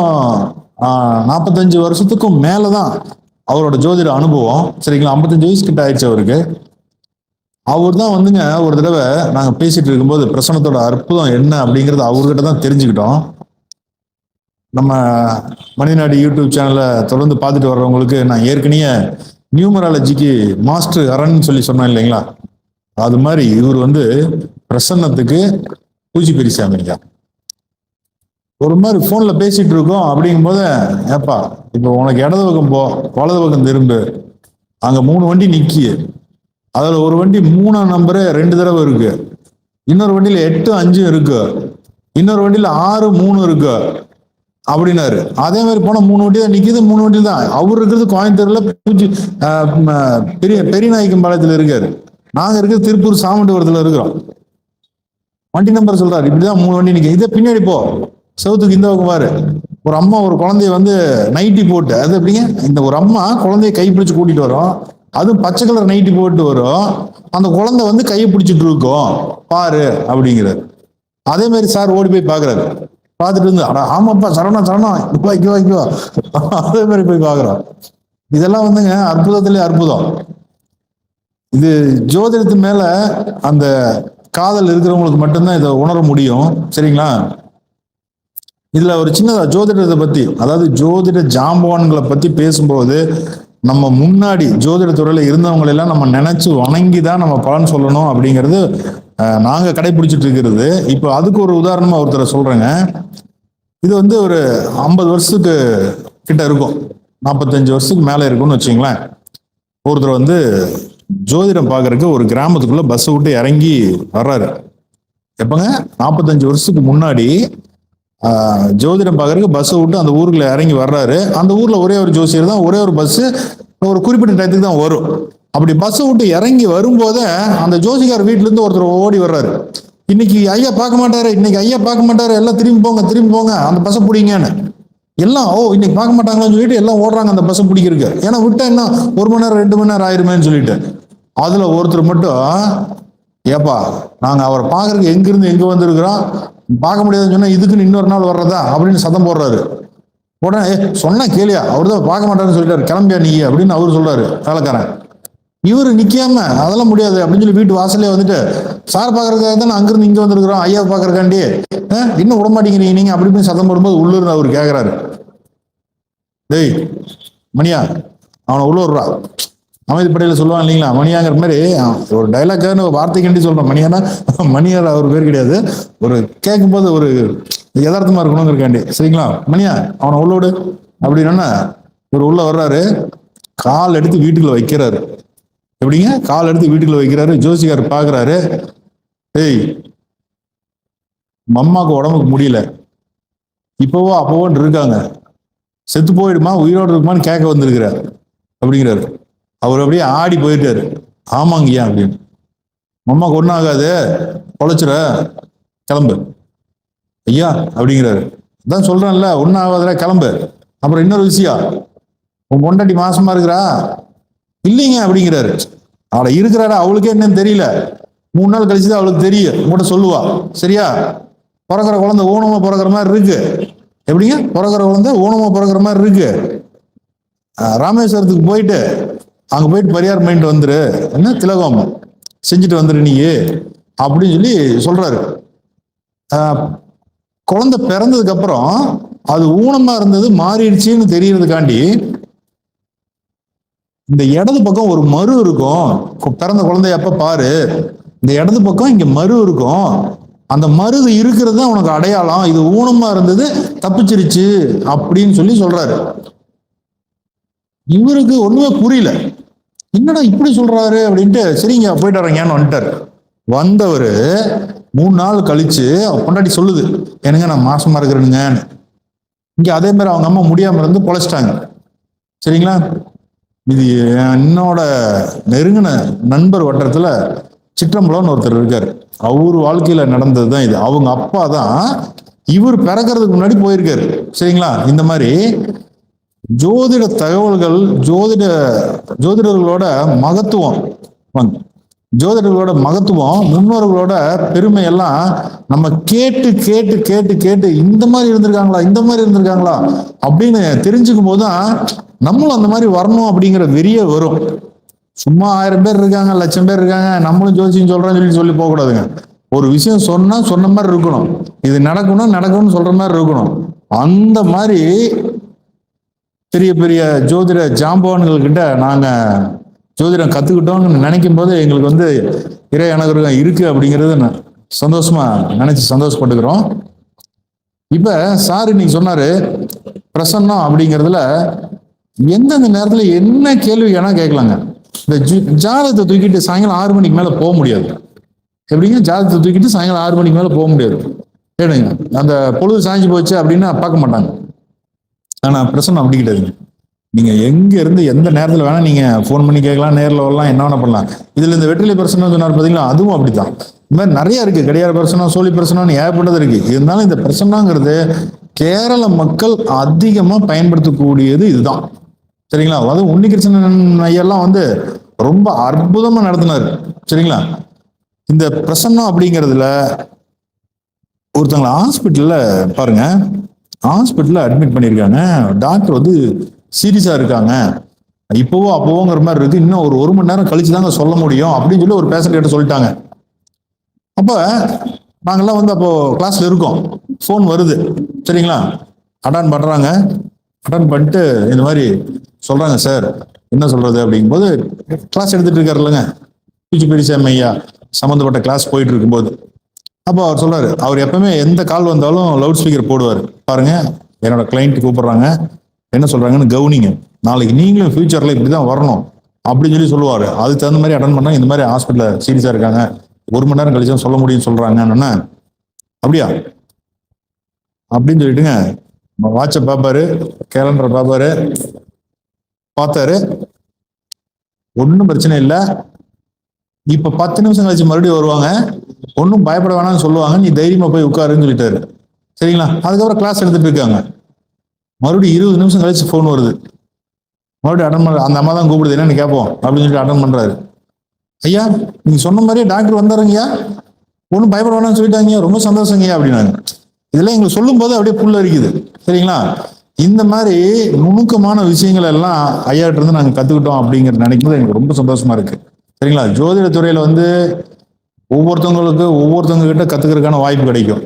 45 வருஷத்துக்கும் மேலதான் அவரோட ஜோதிட அனுபவம். சரிங்களா? 55 வயசு கிட்ட ஆயிடுச்சு அவருக்கு. அவர் தான் வந்துங்க ஒரு தடவை நாங்க பேசிட்டு இருக்கும்போது பிரசன்னத்தோட அற்புதம் என்ன அப்படிங்கறது அவர்கிட்ட தான் தெரிஞ்சுக்கிட்டோம். நம்ம மணிநாடு யூடியூப் சேனலை தொடர்ந்து பார்த்துட்டு வர்றவங்களுக்கு நான் ஏற்கனவே நியூமராலஜிக்கு மாஸ்டர் அரண் சொல்லி சொன்னேன் இல்லைங்களா, அது மாதிரி இவர் வந்து பிரசன்னத்துக்கு பூச்சி பெரியசாமிங்க. ஒரு மாதிரி போன்ல பேசிட்டு இருக்கோம் அப்படிங்கும் போது, ஏப்பா இப்ப உனக்கு இடது பக்கம் போ, வலது பக்கம் திரும்பு, அங்க 3 வண்டி நிக்கி, அதுல ஒரு வண்டி 3ஆம் நம்பரு 2 தடவை இருக்கு, இன்னொரு வண்டியில 8 5 இருக்கு, இன்னொரு வண்டியில 6 3 இருக்கு அப்படின்னாரு. அதே மாதிரி போனா 3 வண்டி தான் நிக்குது, 3 வண்டி தான். அவர் இருக்கிறது கோயம்புத்தூர்ல பூச்சி பெரிய நாயக்கம்பாளையத்துல இருக்காரு, நாங்க இருக்கிறது திருப்பூர் சாமண்டபுரத்துல இருக்கிறோம். வண்டி நம்பர் சொல்றாரு, இப்படிதான் 3 வண்டி நிக்க, இதை பின்னாடி போ, செவுத்துக்கு இந்த பக்கம் பாரு. ஒரு அம்மா ஒரு குழந்தைய வந்து நைட்டி போட்டு, அது எப்படிங்க, இந்த ஒரு அம்மா குழந்தைய கை பிடிச்சு கூட்டிட்டு வரும், அதுவும் பச்சை கலர் நைட்டி போட்டு வரும், அந்த குழந்தை வந்து கையை பிடிச்சிட்டு இருக்கும் பாரு அப்படிங்கிறாரு. அதே மாதிரி சார் ஓடி போய் பாக்குறாரு, பார்த்துட்டு இருந்து அடா ஆமாப்பா சரணா வைக்குவா அதே மாதிரி போய் பாக்குறோம். இதெல்லாம் வந்துங்க அற்புதத்திலே அற்புதம். இது ஜோதிடத்து மேல அந்த காதல் இருக்கிறவங்களுக்கு மட்டும்தான் இதை உணர முடியும். சரிங்களா? இதுல ஒரு சின்னதா ஜோதிடத்தை பத்தி, அதாவது ஜோதிட ஜாம்பவான்களை பத்தி பேசும்போது நம்ம முன்னாடி ஜோதிட துறையில இருந்தவங்க எல்லாம் நம்ம நினைச்சு வணங்கிதான் நம்ம பலன் சொல்லணும் அப்படிங்கிறது நாங்க கடைபிடிச்சிட்டு இருக்கிறது. இப்போ அதுக்கு ஒரு உதாரணமா ஒருத்தரை சொல்றேங்க. இது வந்து ஒரு 50 வருஷத்துக்கு கிட்ட இருக்கும், 45 வருஷத்துக்கு மேல இருக்கும்னு வச்சுங்களேன். ஒருத்தர் வந்து ஜோதிடம் பாக்குறதுக்கு ஒரு கிராமத்துக்குள்ள பஸ் விட்டு இறங்கி வர்றாரு. எப்பங்க 45 வருஷத்துக்கு முன்னாடி ஜோதிடம் பாக்குறதுக்கு பஸ் விட்டு அந்த ஊருக்குள்ள இறங்கி வர்றாரு. அந்த ஊர்ல ஒரே ஒரு ஜோசியர் தான், ஒரே ஒரு பஸ் ஒரு குறிப்பிட்ட டயத்துக்கு தான் வரும். அப்படி பஸ் விட்டு இறங்கி வரும்போது அந்த ஜோசிகார் வீட்டுல இருந்து ஒருத்தர் ஓடி வர்றாரு. இன்னைக்கு ஐயா பார்க்க மாட்டாரு, எல்லாம் திரும்பி போங்க அந்த பஸ்ஸை பிடிங்கன்னு. எல்லாம் இன்னைக்கு பார்க்க மாட்டாங்கன்னு சொல்லிட்டு எல்லாம் ஓடுறாங்க அந்த பஸ்ஸை பிடிக்கிறதுக்கு. ஏன்னா விட்டா என்ன 1 மணி நேரம் 2 மணி நேரம் ஆயிருமேன்னு சொல்லிட்டு. அதுல ஒருத்தர் மட்டும் ஏப்பா நாங்க அவரை பார்க்கறதுக்கு எங்கிருந்து எங்க வந்திருக்கிறோம், பார்க்க முடியாதுன்னு சொன்னா இதுக்குன்னு இன்னொரு நாள் வர்றதா அப்படின்னு சத்தம் போடுறாரு. உடனே சொன்னா கேளியா, அவர் தான் பார்க்க மாட்டாருன்னு சொல்லிட்டாரு, கிளம்பியா நீ அப்படின்னு அவரு சொல்றாரு வேலைக்காரன். இவரு நிக்காம அதெல்லாம் முடியாது அப்படின்னு சொல்லி வீட்டு வாசலே வந்துட்டு, சார் பாக்குறதுக்காக தான் அங்கிருந்து இங்க வந்திருக்கிறோம், ஐயா பாக்குறக்காண்டி இன்னும் விட மாட்டேங்கிறீங்க நீங்க அப்படி இப்படின்னு சத்தம் போடும்போது உள்ள இருந்து அவர் கேக்குறாரு, டேய் மணியா அவனை உள்ள விடுறா. அமைதிப்படையில சொல்லுவான் இல்லைங்களா, மணியாங்கிற மாதிரி ஒரு டைலாக்னு வார்த்தைக்கண்டி சொல்றேன். மணியானா மணியார் அவர் பேர் கிடையாது, ஒரு கேட்கும் போது ஒரு யதார்த்தமா இருக்கணுங்கிறக்காண்டி. சரிங்களா, மணியா அவனை உள்ள விடு அப்படின்னா ஒரு உள்ள வர்றாரு, கால் எடுத்து வீட்டுக்குள்ள வைக்கிறாரு. எப்படிங்க கால் எடுத்து வீட்டுக்குள்ள வைக்கிறாரு. ஜோசிகார் பாக்குறாரு, ஏய் அம்மாவுக்கு உடம்புக்கு முடியல, இப்பவோ அப்பவோன்னு இருக்காங்க, செத்து போயிடுமா உயிரோடு இருக்குமான்னு கேட்க வந்திருக்கிற அப்படிங்கிறாரு. அவர் அப்படியே ஆடி போயிட்டாரு. ஆமாங்கய்யா அப்படின்னு. அம்மாவுக்கு ஒன்றும் ஆகாது, பொழைச்சிட கிளம்பு ஐயா அப்படிங்கிறாரு. அதான் சொல்றேன்ல ஒன்றும் ஆகாதுல கிளம்பு. அப்புறம் இன்னொரு விஷயம், உன் பொண்டாட்டி மாசமா இருக்கிறா? இல்லைங்க அப்படிங்கிறாரு. அவளை இருக்கிறாரா அவளுக்கே என்னன்னு தெரியல, 3 நாள் கழிச்சுதான் அவளுக்கு தெரியும், உங்கள்கிட்ட சொல்லுவா. சரியா, பிறக்கிற குழந்தை ஊனமா பிறக்கிற மாதிரி இருக்கு. எப்படிங்க பிறக்கிற குழந்தை ஊனமா பிறக்கிற மாதிரி இருக்கு. ராமேஸ்வரத்துக்கு போயிட்டு அங்க போயிட்டு பரிகாரம் பண்ணிட்டு வந்துரு, என்ன திலகம் செஞ்சுட்டு வந்துரு நீ அப்படின்னு சொல்லி சொல்றாரு. குழந்தை பிறந்ததுக்கு அப்புறம் அது ஊனமா இருந்தது மாறிடுச்சுன்னு தெரியறதுக்காண்டி இந்த இடது பக்கம் ஒரு மரு இருக்கும். பிறந்த குழந்தைய அப்ப பாரு, இந்த இடது பக்கம் இங்க மரு இருக்கும், அந்த மருது இருக்கிறது தான் உனக்கு அடையாளம், இது ஊனமா இருந்தது தப்பிச்சிருச்சு அப்படின்னு சொல்லி சொல்றாரு. இவருக்கு ஒண்ணுமே புரியல, என்னடா இப்படி சொல்றாரு அப்படின்ட்டு சரிங்க போயிட்டு வரேங்கன்னு வந்துட்டாரு. வந்தவர் 3 நாள் கழிச்சு பொண்டாட்டி சொல்லுது, எனக்கு நான் மாசமா இருக்கிறேனுங்க. இங்க அதே மாதிரி அவங்க அம்மா முடியாம இருந்து பொழைச்சிட்டாங்க. சரிங்களா, இது என்னோட நெருங்கின நண்பர் வட்டத்துல சிற்றம்பலம்னு ஒருத்தர் இருக்காரு, அவரு வாழ்க்கையில நடந்தது தான் இது. அவங்க அப்பா தான் இவர் பிறக்கிறதுக்கு முன்னாடி போயிருக்காரு. சரிங்களா, இந்த மாதிரி ஜோதிட தகவல்கள், ஜோதிடர்களோட மகத்துவம், ஜோதிடர்களோட மகத்துவம், முன்னோர்களோட பெருமை எல்லாம் நம்ம கேட்டு கேட்டு கேட்டு கேட்டு இந்த மாதிரி இருந்திருக்காங்களா இந்த மாதிரி இருந்திருக்காங்களா அப்படின்னு தெரிஞ்சுக்கும் போதுதான் நம்மளும் அந்த மாதிரி வரணும் அப்படிங்கிற வெறிய வரும். சும்மா 1000 பேர் இருக்காங்க, 1,00,000 பேர் இருக்காங்க, நம்மளும் ஜோசியம் சொல்றோம்னு சொல்லி போக கூடாதுங்க. ஒரு விஷயம் சொன்னா சொன்ன மாதிரி இருக்கணும், இது நடக்கணும் நடக்கணும்னு சொல்ற மாதிரி இருக்கணும். அந்த மாதிரி பெரிய பெரிய ஜோதிட ஜாம்பவான்கள் கிட்ட நாங்க ஜோதிடம் கத்துக்கிட்டோம்னு நினைக்கும் போது எங்களுக்கு இறை அனுகிரகம் இருக்கு அப்படிங்கிறது சந்தோஷமா நினைச்சு சந்தோஷப்பட்டுக்கிறோம். இப்ப சார் இன்னைக்கு சொன்னாரு பிரசன்னம் அப்படிங்கிறதுல எந்தெந்த நேரத்துல என்ன கேள்வி வேணா கேட்கலாங்க. இந்த ஜாதகத்தை தூக்கிட்டு சாயங்காலம் 6 மணிக்கு மேல போக முடியாது. எப்படிங்க ஜாதகத்தை தூக்கிட்டு சாயங்காலம் 6 மணிக்கு மேல போக முடியாது. கேளுங்க, அந்த பொழுது சாய்ஞ்சு போச்சு அப்படின்னா பார்க்க மாட்டாங்க. ஆனா பிரசன்னம் அப்படி கிடையாதுங்க. நீங்க எங்க இருந்து எந்த நேரத்துல வேணா நீங்க போன் பண்ணி கேட்கலாம், நேரில் வரலாம், என்ன வேணா பண்ணலாம். இதுல இந்த வெற்றிலை பிரசனம் சொன்னார் பாத்தீங்களா, அதுவும் அப்படித்தான். இந்த மாதிரி நிறைய இருக்கு, கடியார பிரசனம், சோழி பிரசனம்னு ஏற்பட்டது இருக்கு. இருந்தாலும் இந்த பிரசனங்கிறது கேரள மக்கள் அதிகமா பயன்படுத்தக்கூடியது இதுதான். சரிங்களா, அதுவும் உன்னிகிருஷ்ணன் ஐயெல்லாம் ரொம்ப அற்புதமா நடத்தினாரு. சரிங்களா, இந்த பிரசன்னம் அப்படிங்கிறதுல ஒருத்தவங்களை ஹாஸ்பிட்டல்ல பாருங்க, ஹாஸ்பிட்டல்ல அட்மிட் பண்ணியிருக்காங்க. டாக்டர் சீரியஸா இருக்காங்க, இப்போவோ அப்போவோங்கிற மாதிரி இருக்கு, இன்னும் ஒரு 1 மணி நேரம் கழிச்சு தாங்க சொல்ல முடியும் அப்படின்னு சொல்லி ஒரு பேஷண்ட் கிட்ட சொல்லிட்டாங்க. அப்ப நாங்கெல்லாம் அப்போ கிளாஸ்ல இருக்கோம், ஃபோன் வருது. சரிங்களா, அட்டன் பண்றாங்க. அட்டன் பண்ணிட்டு இந்த மாதிரி சொல்றாங்க, சார் என்ன சொல்றது அப்படிங்கும்போது கிளாஸ் எடுத்துட்டு இருக்காரு இல்லைங்க, பிடிச்சி ஐயா சம்மந்தப்பட்ட கிளாஸ் போயிட்டு இருக்கும்போது அப்போ அவர் சொல்றாரு, அவர் எப்பவுமே எந்த கால் வந்தாலும் லவுட் ஸ்பீக்கர் போடுவார். பாருங்க, என்னோட கிளைண்ட் கூப்பிடுறாங்க, என்ன சொல்றாங்கன்னு கவனிங்க, நாளைக்கு நீங்களும் ஃபியூச்சர்ல இப்படிதான் வரணும் அப்படின்னு சொல்லி சொல்லுவாரு. அதுக்கு தகுந்த மாதிரி அட்டன் பண்ணா இந்த மாதிரி ஹாஸ்பிட்டல்ல சீரியஸா இருக்காங்க, 1 மணி நேரம் கழிச்சு சொல்ல முடியும்னு சொல்றாங்க. அப்படியா அப்படின்னு சொல்லிட்டுங்க வாட்சை பார்ப்பாரு, கேலண்டரை பார்ப்பாரு, பார்த்தாரு, ஒன்றும் பிரச்சனை இல்லை, இப்ப 10 நிமிஷம் கழிச்சு மறுபடியும் வருவாங்க, ஒன்றும் பயப்பட வேணாம்னு சொல்லுவாங்க, நீ தைரியமா போய் உட்காருன்னு சொல்லிட்டாரு. சரிங்களா, அதுக்கப்புறம் கிளாஸ் எடுத்துட்டு இருக்காங்க. மறுபடியும் 20 நிமிஷம் கழிச்சு ஃபோன் வருது, மறுபடியும் அட்டன் பண்ற, அந்த அம்மா தான் கூப்பிடுது, என்னன்னு கேட்போம் அப்படின்னு சொல்லிட்டு அட்டன் பண்றாரு. ஐயா நீங்க சொன்ன மாதிரியே டாக்டர் வந்தாருங்கய்யா, ஒன்றும் பயப்பட வேணாம்னு சொல்லிட்டாங்க, ரொம்ப சந்தோஷங்கய்யா அப்படின்னாங்க. இதெல்லாம் எங்களுக்கு சொல்லும் போது அப்படியே புல்ல இருக்குது. சரிங்களா? இந்த மாதிரி நுணுக்கமான விஷயங்கள் எல்லாம் ஐயாட்ட இருந்து நாங்க கத்துக்கிட்டோம் அப்படிங்கிற நினைக்கும்போது எனக்கு ரொம்ப சந்தோஷமா இருக்கு. சரிங்களா? ஜோதிட துறையில வந்து ஒவ்வொருத்தவங்க கிட்ட கத்துக்கிறதுக்கான வாய்ப்பு கிடைக்கும்.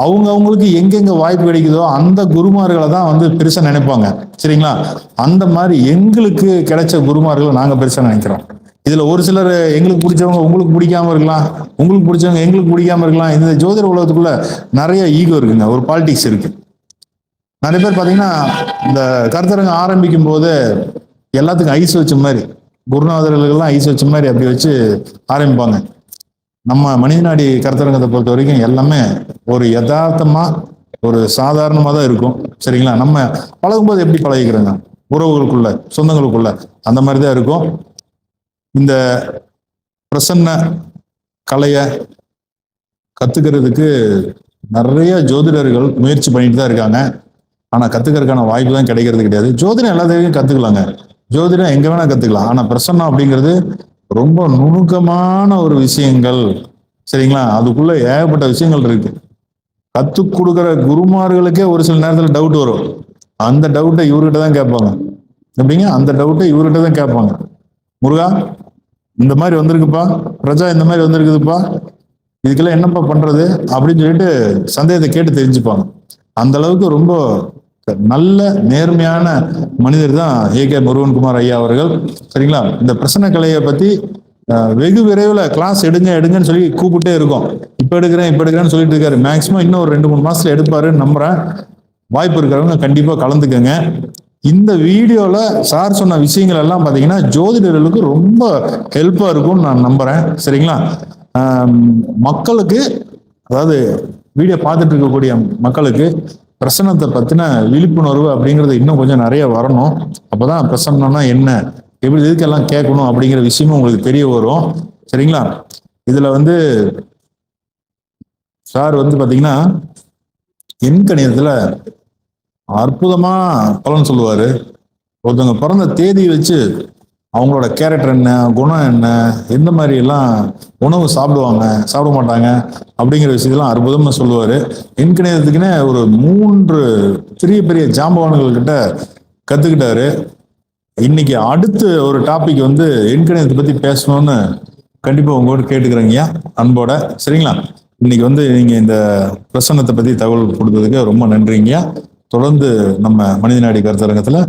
அவங்களுக்கு எங்கெங்க வாய்ப்பு கிடைக்குதோ அந்த குருமார்களை தான் வந்து பெருசா நினைப்பாங்க. சரிங்களா? அந்த மாதிரி எங்களுக்கு கிடைச்ச குருமார்களை நாங்க பெருசா நினைக்கிறோம். இதுல ஒரு சிலர் எங்களுக்கு பிடிச்சவங்க உங்களுக்கு பிடிக்காம இருக்கலாம், உங்களுக்கு பிடிச்சவங்க எங்களுக்கு பிடிக்காம இருக்கலாம். இந்த ஜோதிட உலகத்துக்குள்ள நிறைய ஈகோ இருக்குங்க, ஒரு பாலிடிக்ஸ் இருக்கு. நிறைய பேர் பாத்தீங்கன்னா இந்த கருத்தரங்க ஆரம்பிக்கும் போது எல்லாத்துக்கும் ஐஸ் வச்ச மாதிரி, குருநாதர்களுக்கெல்லாம் ஐஸ் வச்ச மாதிரி அப்படி வச்சு ஆரம்பிப்பாங்க. நம்ம மனிதநாடி கருத்தரங்கத்தை பொறுத்த வரைக்கும் எல்லாமே ஒரு யதார்த்தமா ஒரு சாதாரணமா தான் இருக்கும். சரிங்களா? நம்ம பழகும்போது எப்படி பழகிக்கிறோங்க, உறவுகளுக்குள்ள சொந்தங்களுக்குள்ள அந்த மாதிரி தான் இருக்கும். இந்த பிரசன்ன கலையை கத்துக்கிறதுக்கு நிறைய ஜோதிடர்கள் முயற்சி பண்ணிட்டு தான் இருக்காங்க. ஆனா கத்துக்கிறதுக்கான வாய்ப்பு தான் கிடைக்கிறது கிடையாது. ஜோதிடம் எல்லாத்தையும் கத்துக்கலாங்க, ஜோதிடம் எங்க வேணா கத்துக்கலாம். ஆனா பிரசன்னம் அப்படிங்கிறது ரொம்ப நுணுக்கமான ஒரு விஷயங்கள். சரிங்களா? அதுக்குள்ள ஏகப்பட்ட விஷயங்கள் இருக்கு. கத்து கொடுக்குற குருமார்களுக்கே ஒரு சில நேரத்துல டவுட் வரும். அந்த டவுட்டை இவர்கிட்ட தான் கேட்பாங்க. எப்படிங்க? அந்த டவுட்டை இவர்கிட்ட தான் கேட்பாங்க. முருகா இந்த மாதிரி வந்திருக்குப்பா, பிரஜா இந்த மாதிரி வந்திருக்குதுப்பா, இதுக்கெல்லாம் என்னப்பா பண்றது அப்படின்னு சொல்லிட்டு சந்தேகத்தை கேட்டு தெரிஞ்சுப்பாங்க. அந்த அளவுக்கு ரொம்ப நல்ல நேர்மையான மனிதர் தான் ஏகே முருகன்குமார் ஐயா அவர்கள். சரிங்களா? இந்த பிரசன்ன கலையை பத்தி வெகு விரைவில் கிளாஸ் எடுங்கன்னு சொல்லி கூப்பிட்டே இருக்கோம். இப்ப எடுக்கிறேன்னு சொல்லிட்டு இருக்காரு. மேக்சிமம் இன்னும் ஒரு 2-3 மாசத்துல எடுப்பாருன்னு நம்புறேன். வாய்ப்பு இருக்கிறவங்க கண்டிப்பா கலந்துக்கங்க. இந்த வீடியோல சார் சொன்ன விஷயங்கள் எல்லாம் பாத்தீங்கன்னா ஜோதிடர்களுக்கு ரொம்ப ஹெல்ப்பா இருக்கும்னு நான் நம்புறேன். சரிங்களா? மக்களுக்கு, அதாவது வீடியோ பார்த்துட்டு இருக்கக்கூடிய மக்களுக்கு பிரசன்னத்தை பத்தின விழிப்புணர்வு அப்படிங்கிறது இன்னும் கொஞ்சம் நிறைய வரணும். அப்பதான் பிரசன்னம்னா என்ன, எப்படி இதுக்கெல்லாம் கேட்கணும் அப்படிங்கிற விஷயமும் உங்களுக்கு தெரிய வரும். சரிங்களா? இதுல வந்து சார் வந்து பாத்தீங்கன்னா எண்கணிதத்துல அற்புதமா பலன் சொல்லுவாரு. ஒருத்தவங்க பிறந்த தேதி வச்சு அவங்களோட கேரக்டர் என்ன, குணம் என்ன, எந்த மாதிரி எல்லாம் உணவு சாப்பிடுவாங்க சாப்பிட மாட்டாங்க அப்படிங்கிற விஷயத்தெல்லாம் அற்புதமா சொல்லுவாரு. எண்கணிதத்துக்குன்னே ஒரு 3 பெரிய பெரிய ஜாம்பவான்கள் கிட்ட கத்துக்கிட்டாரு. இன்னைக்கு அடுத்து ஒரு டாபிக் வந்து எண்கணிதத்தை பத்தி பேசணும்னு கண்டிப்பா உங்களோட கேட்டுக்கிறேங்கய்யா அன்போட. சரிங்களா? இன்னைக்கு வந்து நீங்க இந்த பிரசன்னத்தை பத்தி தகவல் கொடுத்ததுக்கு ரொம்ப நன்றிங்கய்யா. தொடர்ந்து நம்ம மனிதநாடி கருத்தரங்கத்துல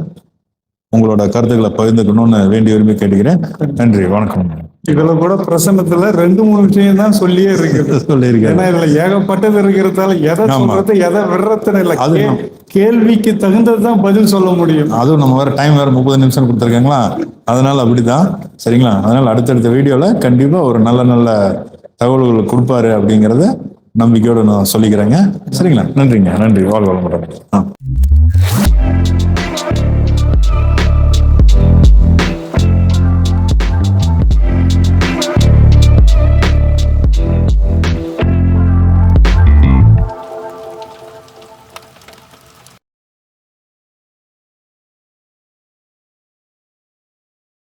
உங்களோட கருத்துக்களை பகிர்ந்துக்கணும்னு வேண்டி விரும்பி கேட்டுக்கிறேன். நன்றி, வணக்கம். இதுல கூட பிரசன்னத்துல 2-3 விஷயம் தான் சொல்லியே இருக்கு, சொல்லியிருக்கேன். ஏன்னா இதுல ஏகப்பட்டது இருக்கிறதால எதை சொல்றது எதை விடுறதுன்னு இல்லை. கேள்விக்கு தகுந்தது தான் பதில் சொல்ல முடியும். அதுவும் நம்ம வேற டைம் வேற 30 நிமிஷம் கொடுத்துருக்காங்களா, அதனால அப்படிதான். சரிங்களா? அதனால அடுத்தடுத்த வீடியோல கண்டிப்பா ஒரு நல்ல நல்ல தகவல்கள் கொடுப்பாரு அப்படிங்கறத நம்பிக்கையோட நான் சொல்லிக்கிறேங்க. சரிங்களா? நன்றிங்க, நன்றி, வாழ்க வளமுடன்.